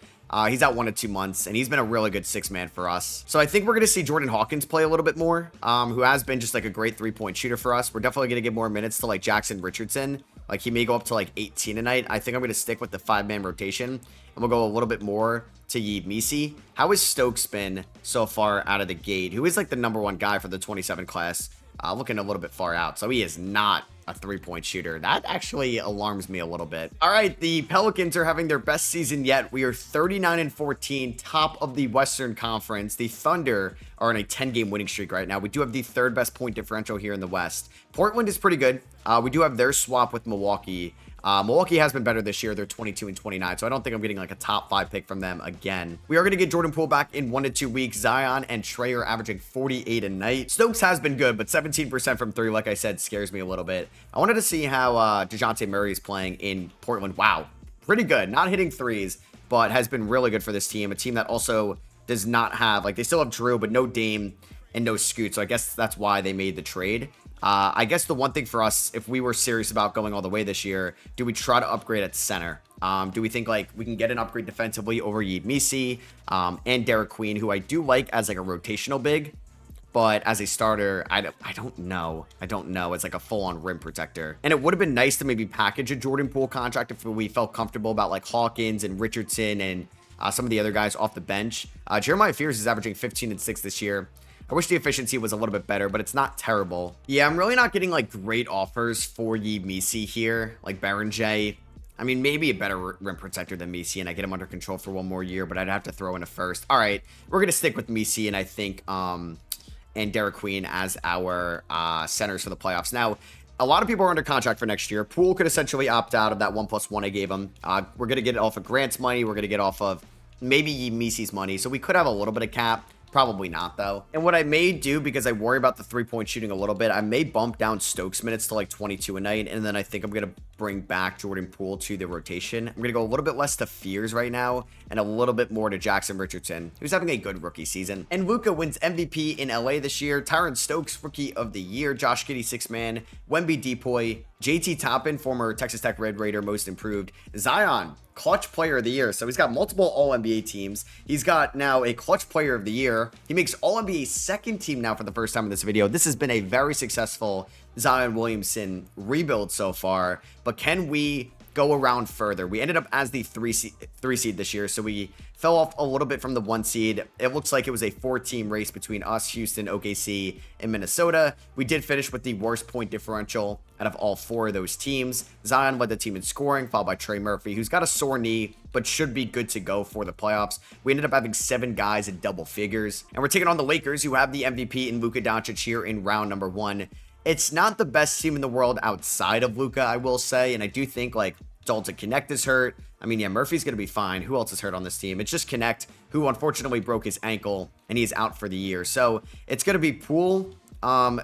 He's out 1 to 2 months, and he's been a really good 6-man for us. So I think we're going to see Jordan Hawkins play a little bit more, who has been just like a great 3-point shooter for us. We're definitely going to give more minutes to like Jackson Richardson. Like he may go up to like 18 a night. I think I'm going to stick with the 5-man rotation, and we'll go a little bit more to Yves Missi. How has Stokes been so far out of the gate? Who is like the #1 guy for the 27 class? Looking a little bit far out. So he is not a 3-point shooter. That actually alarms me a little bit. All right, the Pelicans are having their best season yet. We are 39-14, top of the Western Conference. The Thunder are on a 10-game winning streak right now. We do have the 3rd best point differential here in the West. Portland is pretty good. We do have their swap with Milwaukee. Milwaukee has been better this year. They're 22 and 29, so I don't think I'm getting like a top 5 pick from them again. We are going to get Jordan Poole back in 1 to 2 weeks. Zion and Trey are averaging 48 a night. Stokes has been good, but 17% from 3, like I said, scares me a little bit. I wanted to see how DeJounte Murray is playing in Portland. Wow, pretty good. Not hitting threes, but has been really good for this team. A team that also does not have, like, they still have Drew, but no Dame and no Scoot. So I guess that's why they made the trade. I guess the one thing for us, if we were serious about going all the way this year, do we try to upgrade at center? Do we think like we can get an upgrade defensively over Yves Missi and Derek Queen, who I do like as like a rotational big, but as a starter, I don't know. I don't know. It's like a full-on rim protector. And it would have been nice to maybe package a Jordan Poole contract if we felt comfortable about like Hawkins and Richardson and some of the other guys off the bench. Jeremiah Fears is averaging 15 and 6 this year. I wish the efficiency was a little bit better, but it's not terrible. Yeah, I'm really not getting like great offers for Yves Missi here, like Baron J. I mean, maybe a better rim protector than Missi, and I get him under control for one more year, but I'd have to throw in a first. All right, we're going to stick with Missi, and I think, and Derek Queen as our centers for the playoffs. Now, a lot of people are under contract for next year. Poole could essentially opt out of that 1+1 I gave him. We're going to get it off of Grant's money. We're going to get off of maybe Yves Missi's money, so we could have a little bit of cap. Probably not, though. And what I may do, because I worry about the three-point shooting a little bit, I may bump down Stokes minutes to like 22 a night, and then I think I'm going to bring back Jordan Poole to the rotation. I'm going to go a little bit less to Fears right now, and a little bit more to Jackson Richardson, who's having a good rookie season. And Luka wins MVP in LA this year. Tyron Stokes, Rookie of the Year. Josh Giddey, 6-man. Wemby Depoy. JT Toppin, former Texas Tech Red Raider, Most Improved. Zion, Clutch Player of the Year. So he's got multiple All-NBA teams. He's got now a Clutch Player of the Year. He makes All-NBA second team now for the first time in this video. This has been a very successful Zion Williamson rebuild so far. But can we go around further? We ended up as the 3 seed this year, so we fell off a little bit from the 1 seed. It looks like it was a 4-team race between us, Houston, OKC, and Minnesota. We did finish with the worst point differential out of all 4 of those teams. Zion led the team in scoring, followed by Trey Murphy, who's got a sore knee, but should be good to go for the playoffs. We ended up having 7 guys in double figures. And we're taking on the Lakers, who have the MVP in Luka Doncic here in round number 1. It's not the best team in the world outside of Luka, I will say, and I do think, like, Dalton Connect is hurt. I mean, yeah, Murphy's going to be fine. Who else is hurt on this team? It's just Connect, who unfortunately broke his ankle, and he's out for the year. So it's going to be Poole,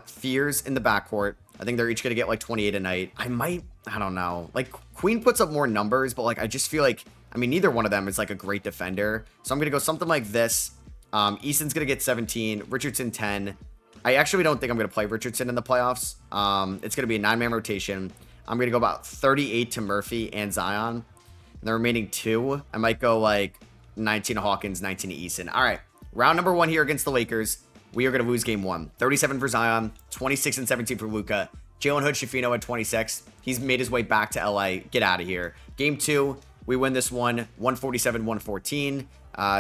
Fears in the backcourt. I think they're each going to get like 28 a night. I don't know. Like, Queen puts up more numbers, but like, I just feel like, I mean, neither one of them is like a great defender. So I'm going to go something like this. Easton's going to get 17, Richardson 10. I actually don't think I'm going to play Richardson in the playoffs. It's going to be a 9-man rotation. I'm going to go about 38 to Murphy and Zion. And the remaining 2, I might go like 19 to Hawkins, 19 to Easton. All right, round number 1 here against the Lakers. We are going to lose game 1. 37 for Zion, 26 and 17 for Luka. Jalen Hood-Schifino at 26. He's made his way back to LA. Get out of here. Game 2, we win this one, 147-114.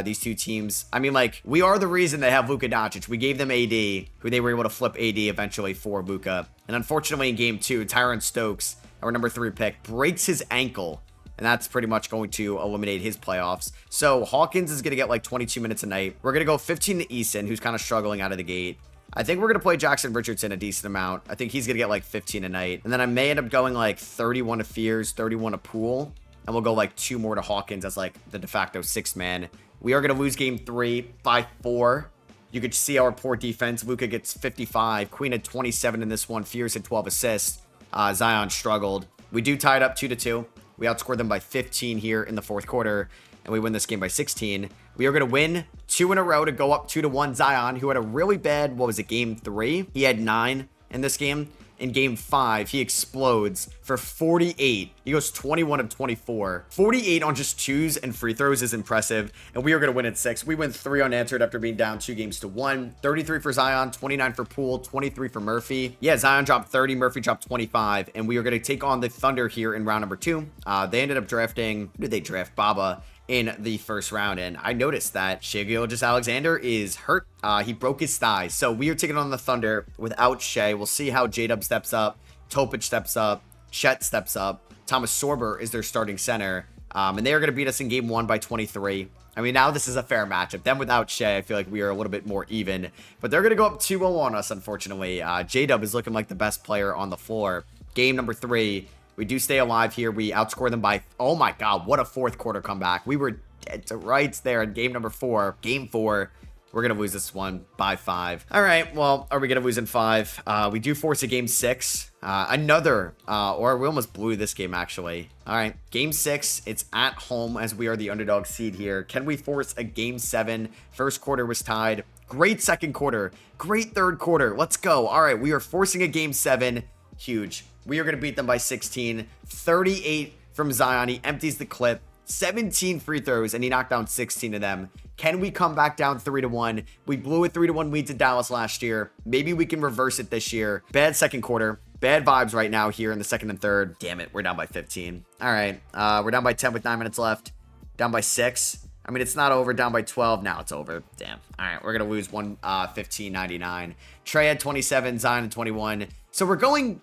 These two teams, I mean, like, we are the reason they have Luka Doncic. We gave them AD, who they were able to flip AD eventually for Luka. And unfortunately in game 2, Tyron Stokes, our number 3 pick, breaks his ankle. And that's pretty much going to eliminate his playoffs. So Hawkins is going to get like 22 minutes a night. We're going to go 15 to Easton, who's kind of struggling out of the gate. I think we're going to play Jackson Richardson a decent amount. I think he's going to get like 15 a night. And then I may end up going like 31 to Fears, 31 to Poole. And we'll go like 2 more to Hawkins as like the de facto 6-man. We are going to lose game 3 by 4. You could see our poor defense. Luka gets 55. Queen had 27 in this one. Fears had 12 assists. Zion struggled. We do tie it up 2-2. We outscored them by 15 here in the 4th quarter, and we win this game by 16. We are going to win 2 in a row to go up 2-1. Zion, who had a really bad, what was it, game 3? He had 9 in this game. In game 5, he explodes for 48. He goes 21 of 24. 48 on just 2s and free throws is impressive, and we are going to win at 6. We win 3 unanswered after being down 2-1. 33 for Zion, 29 for Poole, 23 for Murphy. Yeah, Zion dropped 30, Murphy dropped 25, and we are going to take on the Thunder here in round number 2. They ended up drafting, who did they draft? Baba in the 1st round, and I noticed that Shai Gilgeous-Alexander is hurt. He broke his thigh, so we are taking on the Thunder without Shai. We'll see how J-Dub steps up, Topic steps up, Chet steps up. Thomas Sorber is their starting center, and they are going to beat us in game 1 by 23. I mean, now this is a fair matchup. Them without Shai, I feel like we are a little bit more even, but they're going to go up 2-0 on us, unfortunately. J-Dub is looking like the best player on the floor. Game number 3, We do stay alive here. We outscore them by, oh my God, what a fourth quarter comeback. We were dead to rights there in game number 4. Game 4. We're going to lose this one by 5. All right, well, are we going to lose in 5? We do force a game 6. Or we almost blew this game, actually. All right, game 6. It's at home as we are the underdog seed here. Can we force a game 7? First quarter was tied. Great second quarter. Great third quarter. Let's go. All right, we are forcing a game 7. Huge. We are going to beat them by 16. 38 from Zion. He empties the clip. 17 free throws, and he knocked down 16 of them. Can we come back down 3-1? We blew a 3-1 lead to Dallas last year. Maybe we can reverse it this year. Bad second quarter. Bad vibes right now here in the second and third. Damn it, we're down by 15. All right, we're down by 10 with 9 minutes left. Down by 6. I mean, it's not over. Down by 12. Now it's over. Damn. All right, we're going to lose 115-99. Trey had 27, Zion had 21. So we're going,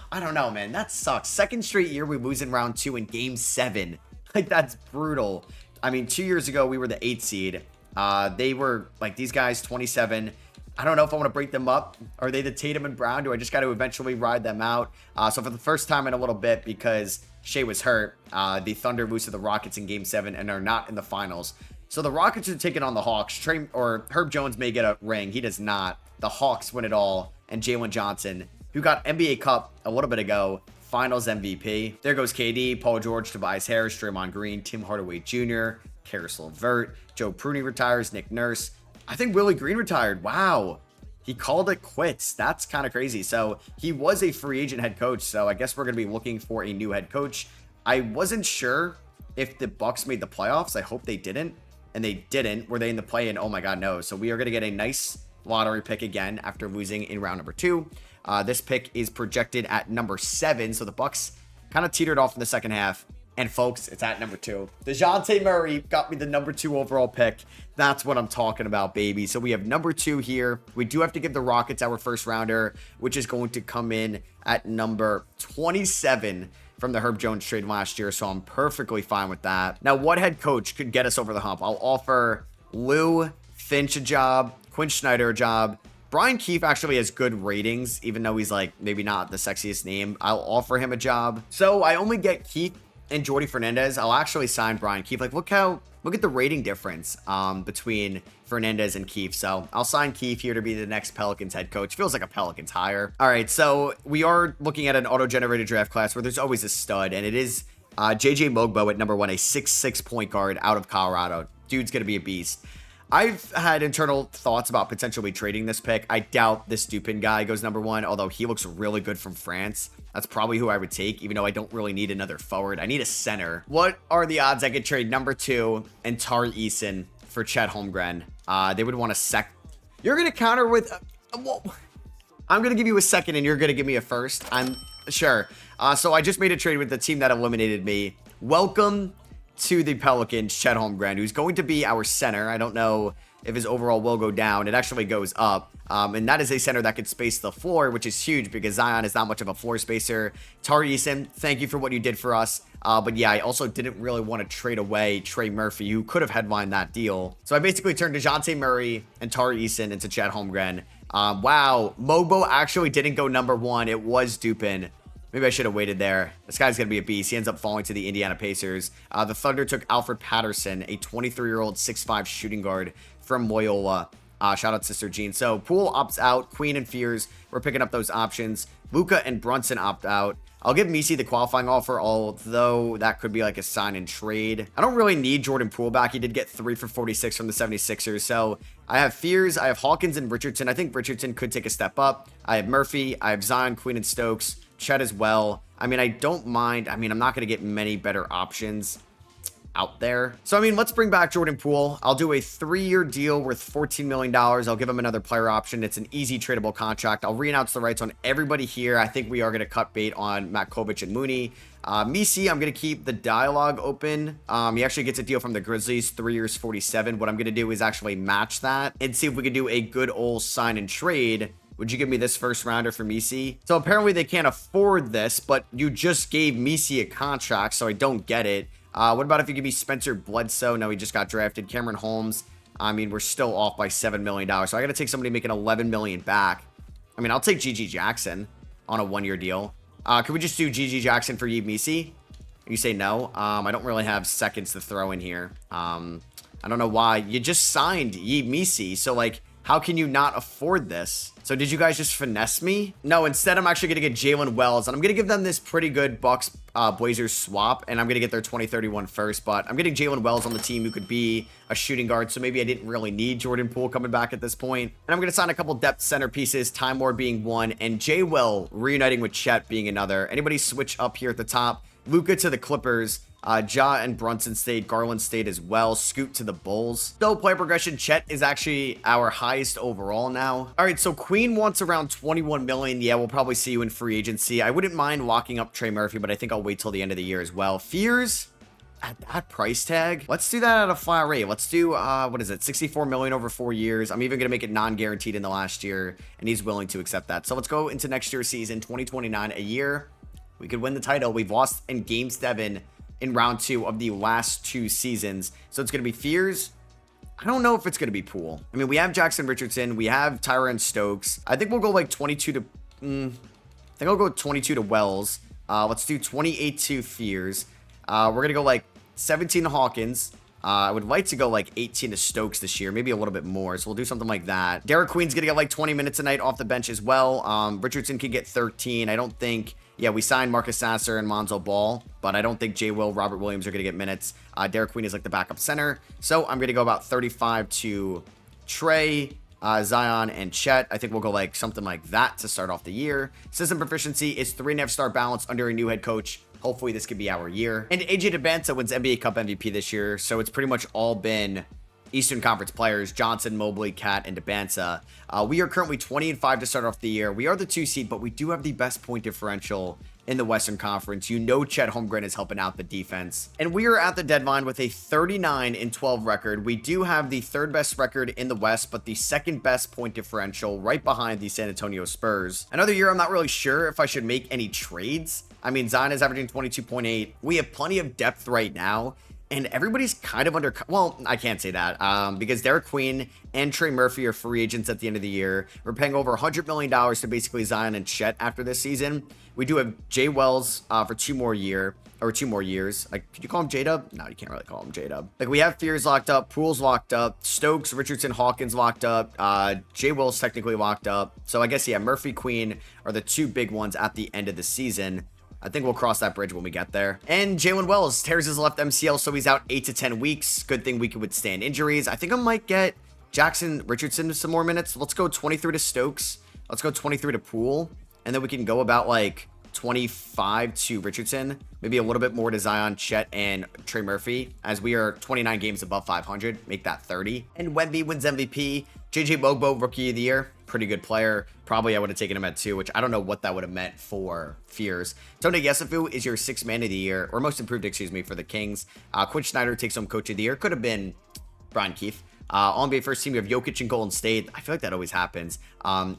I don't know, man. That sucks. Second straight year we lose in round 2 in game 7. Like, that's brutal. I mean, 2 years ago, we were the 8th seed. They were, like, these guys, 27. I don't know if I want to break them up. Are they the Tatum and Brown? Do I just got to eventually ride them out? So for the first time in a little bit, because Shea was hurt, the Thunder lose to the Rockets in game 7 and are not in the finals. So the Rockets are taking on the Hawks. Herb Jones may get a ring. He does not. The Hawks win it all. And Jalen Johnson, who got NBA Cup a little bit ago, Finals MVP. There goes KD, Paul George, Tobias Harris, Draymond Green, Tim Hardaway Jr., Karis LeVert, Joe Pruney retires, Nick Nurse. I think Willie Green retired. Wow. He called it quits. That's kind of crazy. So he was a free agent head coach. So I guess we're going to be looking for a new head coach. I wasn't sure if the Bucks made the playoffs. I hope they didn't. And they didn't. Were they in the play-in? Oh my God, no. So we are going to get a nice lottery pick again after losing in round number 2. This pick is projected at number 7. So the Bucks kind of teetered off in the second half. And folks, it's at number 2. DeJounte Murray got me the number 2 overall pick. That's what I'm talking about, baby. So we have number 2 here. We do have to give the Rockets our first rounder, which is going to come in at number 27 from the Herb Jones trade last year. So I'm perfectly fine with that. Now, what head coach could get us over the hump? I'll offer Lou Finch a job, Quinn Snyder a job. Brian Keefe actually has good ratings, even though he's like maybe not the sexiest name. I'll offer him a job. So I only get Keefe and Jordy Fernandez. I'll actually sign Brian Keefe. Like, look at the rating difference between Fernandez and Keefe. So I'll sign Keefe here to be the next Pelicans head coach. Feels like a Pelicans hire. All right, so we are looking at an auto-generated draft class where there's always a stud, and it is JJ Mogbo at number 1, a 6'6" point guard out of Colorado. Dude's gonna be a beast. I've had internal thoughts about potentially trading this pick. I doubt this Dupin guy goes number 1, although he looks really good from France. That's probably who I would take, even though I don't really need another forward. I need a center. What are the odds I could trade number 2 and Tari Eason for Chet Holmgren? They would want a sec. You're going to counter with... well, I'm going to give you a second and you're going to give me a first. I'm sure. So I just made a trade with the team that eliminated me. Welcome to the Pelicans, Chet Holmgren, who's going to be our center. I don't know if his overall will go down. It actually goes up. And that is a center that could space the floor, which is huge because Zion is not much of a floor spacer. Tari Eason, thank you for what you did for us. But yeah, I also didn't really want to trade away Trey Murphy, who could have headlined that deal. So I basically turned DeJounte Murray and Tari Eason into Chet Holmgren. Wow, Mogbo actually didn't go number 1. It was Dupin. Maybe I should have waited there. This guy's going to be a beast. He ends up falling to the Indiana Pacers. The Thunder took Alfred Patterson, a 23-year-old 6'5" shooting guard from Loyola. Shout out Sister Jean. So Poole opts out. Queen and Fears, we're picking up those options. Luka and Brunson opt out. I'll give Misi the qualifying offer, although that could be like a sign and trade. I don't really need Jordan Poole back. He did get 3 for 46 from the 76ers. So I have Fears, I have Hawkins and Richardson. I think Richardson could take a step up. I have Murphy, I have Zion, Queen and Stokes, Chet as well. I mean, I don't mind. I mean, I'm not going to get many better options out there. So, I mean, let's bring back Jordan Poole. I'll do a 3-year deal worth $14 million. I'll give him another player option. It's an easy tradable contract. I'll re-announce the rights on everybody here. I think we are going to cut bait on Matt Kovic and Mooney. Misi, I'm going to keep the dialogue open. He actually gets a deal from the Grizzlies, 3 years, 47. What I'm going to do is actually match that and see if we can do a good old sign and trade. Would you give me this first rounder for Misi? So apparently they can't afford this, but you just gave Misi a contract, so I don't get it. What about if you give me Spencer Bledsoe? No, he just got drafted. Cameron Holmes. I mean, we're still off by $7 million. So I got to take somebody making $11 million back. I mean, I'll take GG Jackson on a 1-year deal. Can we just do GG Jackson for Yves Missi? You say no. I don't really have seconds to throw in here. I don't know why. You just signed Yves Missi, so like, how can you not afford this? So did you guys just finesse me? No, instead I'm actually going to get Jalen Wells, and I'm going to give them this pretty good Bucks Blazers swap, and I'm going to get their 2031 first, but I'm getting Jalen Wells on the team who could be a shooting guard, so maybe I didn't really need Jordan Poole coming back at this point. And I'm going to sign a couple depth center pieces, Time Lord being one, and J. Will reuniting with Chet being another. Anybody switch up here at the top? Luka to the Clippers. Ja and Brunson stayed. Garland stayed as well. Scoot to the Bulls. So player progression, Chet is actually our highest overall now. All right, so Queen wants around 21 million. Yeah, we'll probably see you in free agency. I wouldn't mind locking up Trey Murphy, but I think I'll wait till the end of the year as well. Fears at that price tag. Let's do that at a flat rate. Let's do, what is it? 64 million over 4 years. I'm even going to make it non-guaranteed in the last year, and he's willing to accept that. So let's go into next year's season, 2029, a year. We could win the title. We've lost in Game 7 in round 2 of the last 2 seasons. So it's going to be Fears. I don't know if it's going to be Poole. I mean, we have Jackson Richardson. We have Tyrone Stokes. I think we'll go like 22 to... I think I'll go 22 to Wells. Let's do 28 to Fears. We're going to go like 17 to Hawkins. I would like to go like 18 to Stokes this year, maybe a little bit more. So we'll do something like that. Derek Queen's going to get like 20 minutes a night off the bench as well. Richardson can get 13. I don't think... Yeah, we signed Marcus Sasser and Lonzo Ball, but I don't think J. Will, Robert Williams are going to get minutes. Derek Queen is like the backup center. So I'm going to go about 35 to Trey, Zion, and Chet. I think we'll go like something like that to start off the year. System proficiency is 3.5-star balance under a new head coach. Hopefully this could be our year. And AJ Debanta wins NBA Cup MVP this year, so it's pretty much all been Eastern Conference players, Johnson, Mobley, Cat, and Debanta. We are currently 20-5 to start off the year. We are the 2 seed, but we do have the best point differential in the Western Conference. You know Chet Holmgren is helping out the defense. And we are at the deadline with a 39-12 record. We do have the 3rd best record in the West, but the 2nd best point differential right behind the San Antonio Spurs. Another year, I'm not really sure if I should make any trades. I mean, Zion is averaging 22.8. We have plenty of depth right now. And everybody's kind of under... Well, I can't say that because Derek Queen and Trey Murphy are free agents at the end of the year. We're paying over $100 million to basically Zion and Chet after this season. We do have Jay Wells for 2 more years. Like, could you call him J-Dub? No, you can't really call him J-Dub. Like, we have Fears locked up, Poole's locked up, Stokes, Richardson, Hawkins locked up, Jay Wells technically locked up. So I guess, yeah, Murphy, Queen are the 2 big ones at the end of the season. I think we'll cross that bridge when we get there. And Jalen Wells tears his left MCL, so he's out 8 to 10 weeks. Good thing we can withstand injuries. I think I might get Jackson Richardson some more minutes. Let's go 23 to Stokes. Let's go 23 to Poole. And then we can go about like 25 to Richardson. Maybe a little bit more to Zion, Chet, and Trey Murphy, as we are 29 games above 500. Make that 30. And Wemby wins MVP. JJ Bogbo, Rookie of the Year. Pretty good player. Probably I would have taken him at 2, which I don't know what that would have meant for Fears. Tony Yesufu is your 6th man of the year, or most improved, excuse me, for the Kings. Quinn Snyder takes home Coach of the Year. Could have been Brian Keefe. All-NBA first team, we have Jokic and Golden State. I feel like that always happens.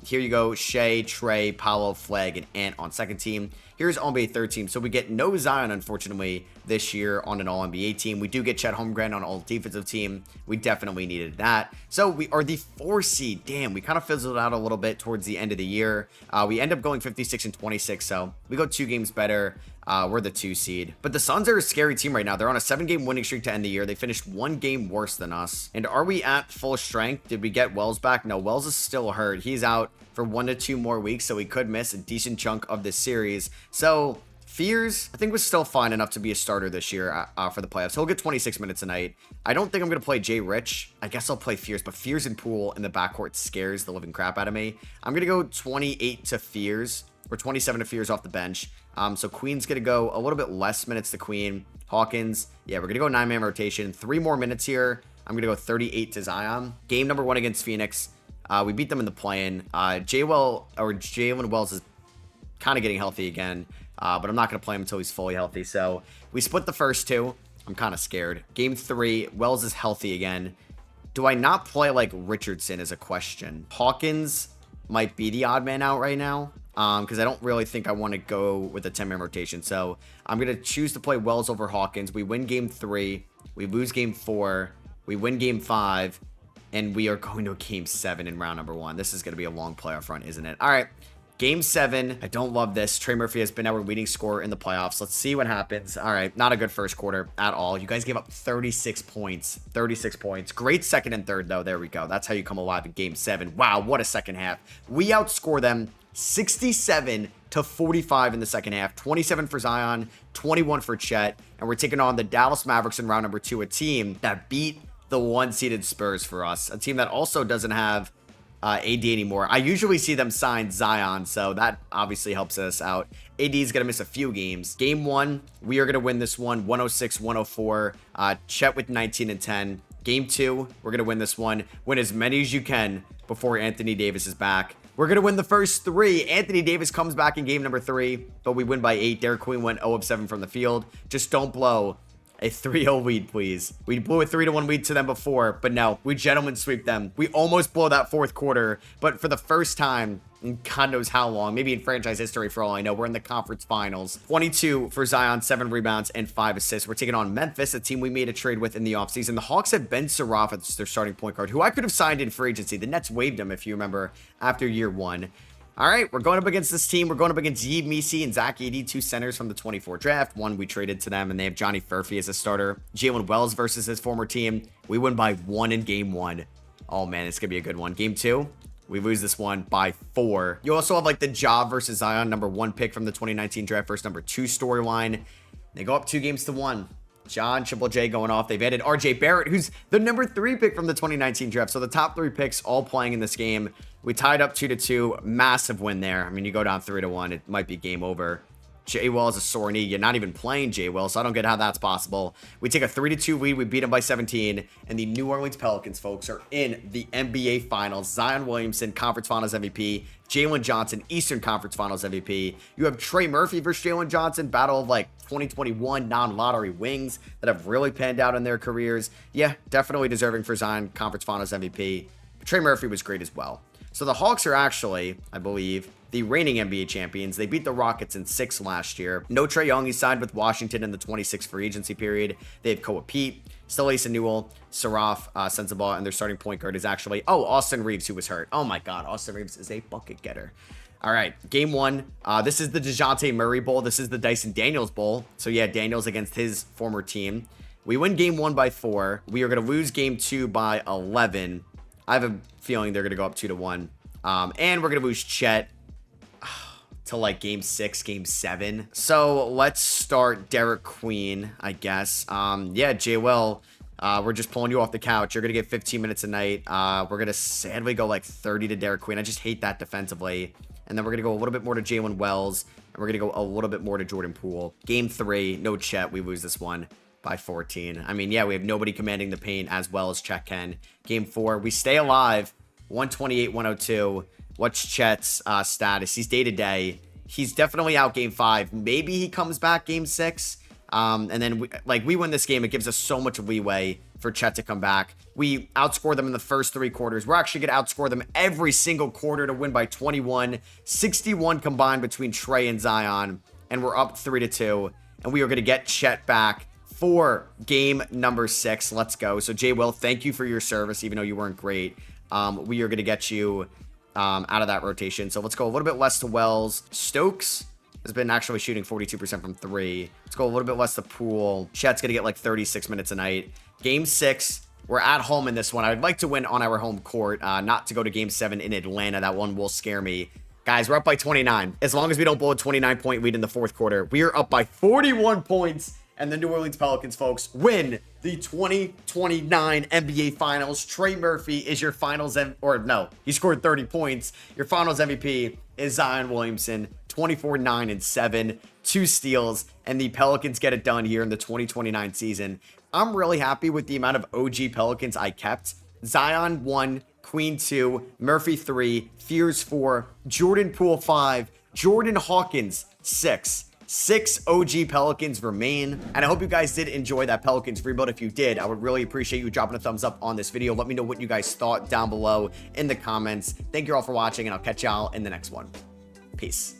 Here you go, Shea, Trey, Paolo, Flag, and Ant on 2nd team. Here's All-NBA 3rd team. So we get no Zion, unfortunately, this year on an All-NBA team. We do get Chet Holmgren on All-Defensive team. We definitely needed that. So we are the 4 seed. Damn, we kind of fizzled out a little bit towards the end of the year. We end up going 56-26, so we go 2 games better. We're the 2 seed. But the Suns are a scary team right now. They're on a 7-game winning streak to end the year. They finished 1 game worse than us. And are we at full strength? Did we get Wells back? No, Wells is still hurt. He's out for 1 to 2 more weeks, so he could miss a decent chunk of this series. So Fears, I think, was still fine enough to be a starter this year for the playoffs. He'll get 26 minutes a night. I don't think I'm going to play Jay Rich. I guess I'll play Fears, but Fears and Poole in the backcourt scares the living crap out of me. I'm going to go 28 to Fears, or 27 to Fears off the bench. So Queen's going to go a little bit less minutes to Queen. Hawkins, yeah, we're going to go 9-man rotation. 3 more minutes here. I'm going to go 38 to Zion. Game number 1 against Phoenix. We beat them in the play-in. Jalen Wells is kind of getting healthy again, but I'm not going to play him until he's fully healthy. So we split the first 2. I'm kind of scared. Game 3, Wells is healthy again. Do I not play like Richardson is a question. Hawkins might be the odd man out right now, because I don't really think I want to go with a 10-man rotation. So I'm going to choose to play Wells over Hawkins. We win game 3. We lose game 4. We win game 5. And we are going to game 7 in round number 1. This is going to be a long playoff run, isn't it? All right. Game 7. I don't love this. Trey Murphy has been our leading scorer in the playoffs. Let's see what happens. All right. Not a good first quarter at all. You guys gave up 36 points. 36 points. Great second and third, though. There we go. That's how you come alive in Game 7. Wow, what a second half. We outscore them 67-45 in the second half. 27 for Zion, 21 for Chet. And we're taking on the Dallas Mavericks in round number 2, a team that beat the 1-seeded Spurs for us. A team that also doesn't have AD anymore. I usually see them sign Zion, so that obviously helps us out. AD is going to miss a few games. Game 1, we are going to win this one 106-104. Chet with 19 and 10. Game 2, we're going to win this one. Win as many as you can before Anthony Davis is back. We're going to win the first 3. Anthony Davis comes back in game number 3, but we win by 8. Derek Queen went 0 of 7 from the field. Just don't blow a 3-0 lead, please. We blew a 3-1 lead to them before, but no, we gentlemen sweep them. We almost blow that fourth quarter, but for the first time in God knows how long, maybe in franchise history for all I know, we're in the conference finals. 22 for Zion, 7 rebounds, and 5 assists. We're taking on Memphis, a team we made a trade with in the offseason. The Hawks have Ben Suraf as their starting point guard, who I could have signed in free agency. The Nets waived him, if you remember, after year 1. All right, we're going up against this team. We're going up against Yves Missi and Zach Edey, 2 centers from the 24 draft. One we traded to them, and they have Johnny Furphy as a starter. Jalen Wells versus his former team. We win by 1 in game 1. Oh, man, it's going to be a good one. Game 2, we lose this one by 4. You also have, like, the Ja versus Zion, number 1 pick from the 2019 draft versus number 2 storyline. They go up 2-1. John Triple J going off. They've added RJ Barrett, who's the number 3 pick from the 2019 draft. So the top 3 picks all playing in this game. We tied up 2-2. Massive win there. I mean, you go down 3-1, it might be game over. J. Will is a sore knee. You're not even playing J. Will, so I don't get how that's possible. We take a 3-2 lead. We beat them by 17. And the New Orleans Pelicans, folks, are in the NBA Finals. Zion Williamson, Conference Finals MVP. Jalen Johnson, Eastern Conference Finals MVP. You have Trey Murphy versus Jalen Johnson. Battle of, like, 2021 non-lottery wings that have really panned out in their careers. Yeah, definitely deserving for Zion Conference Finals MVP. Trey Murphy was great as well. So the Hawks are actually, I believe, the reigning NBA champions. They beat the Rockets in 6 last year. No Trae Young. He signed with Washington in the 26 free agency period. They have Koa Pete, still Asa Newell, Saraf, Sensabaugh, and their starting point guard is actually, Austin Reeves, who was hurt. Oh my God, Austin Reeves is a bucket getter. All right, game 1. This is the DeJounte Murray Bowl. This is the Dyson Daniels Bowl. So yeah, Daniels against his former team. We win game 1 by 4. We are going to lose game 2 by 11. I have a feeling they're going to go up 2-1. And we're going to lose Chet to like game 6, game 7. So let's start Derek Queen, I guess. Yeah, J. Will, we're just pulling you off the couch. You're going to get 15 minutes a night. We're going to sadly go like 30 to Derek Queen. I just hate that defensively. And then we're going to go a little bit more to Jalen Wells. And we're going to go a little bit more to Jordan Poole. Game 3, no Chet. We lose this one by 14. I mean, yeah, we have nobody commanding the paint as well as Chet can. Game 4, we stay alive. 128-102. What's Chet's status? He's day-to-day. He's definitely out game 5. Maybe he comes back game 6. And then, we win this game. It gives us so much leeway for Chet to come back. We outscore them in the first 3 quarters. We're actually going to outscore them every single quarter to win by 21. 61 combined between Trey and Zion. And we're up 3-2. And we are going to get Chet back for game number 6. Let's go. So, Jay Will, thank you for your service, even though you weren't great. We are going to get you out of that rotation. So let's go a little bit less to Wells. Stokes has been actually shooting 42% from 3. Let's go a little bit less to Poole. Chet's going to get like 36 minutes a night. Game 6, we're at home in this one. I'd like to win on our home court, not to go to game 7 in Atlanta. That one will scare me. Guys, we're up by 29. As long as we don't blow a 29-point lead in the fourth quarter, we are up by 41 points. And the New Orleans Pelicans, folks, win the 2029 NBA Finals. Trey Murphy is your finals, he scored 30 points. Your finals MVP is Zion Williamson, 24, 9, and 7, 2 steals, and the Pelicans get it done here in the 2029 season. I'm really happy with the amount of OG Pelicans I kept. Zion 1, Queen 2, Murphy 3, Fears 4, Jordan Poole 5, Jordan Hawkins 6. 6 OG Pelicans remain, and I hope you guys did enjoy that Pelicans rebuild. If you did, I would really appreciate you dropping a thumbs up on this video. Let me know what you guys thought down below in the comments. Thank you all for watching, and I'll catch y'all in the next one. Peace.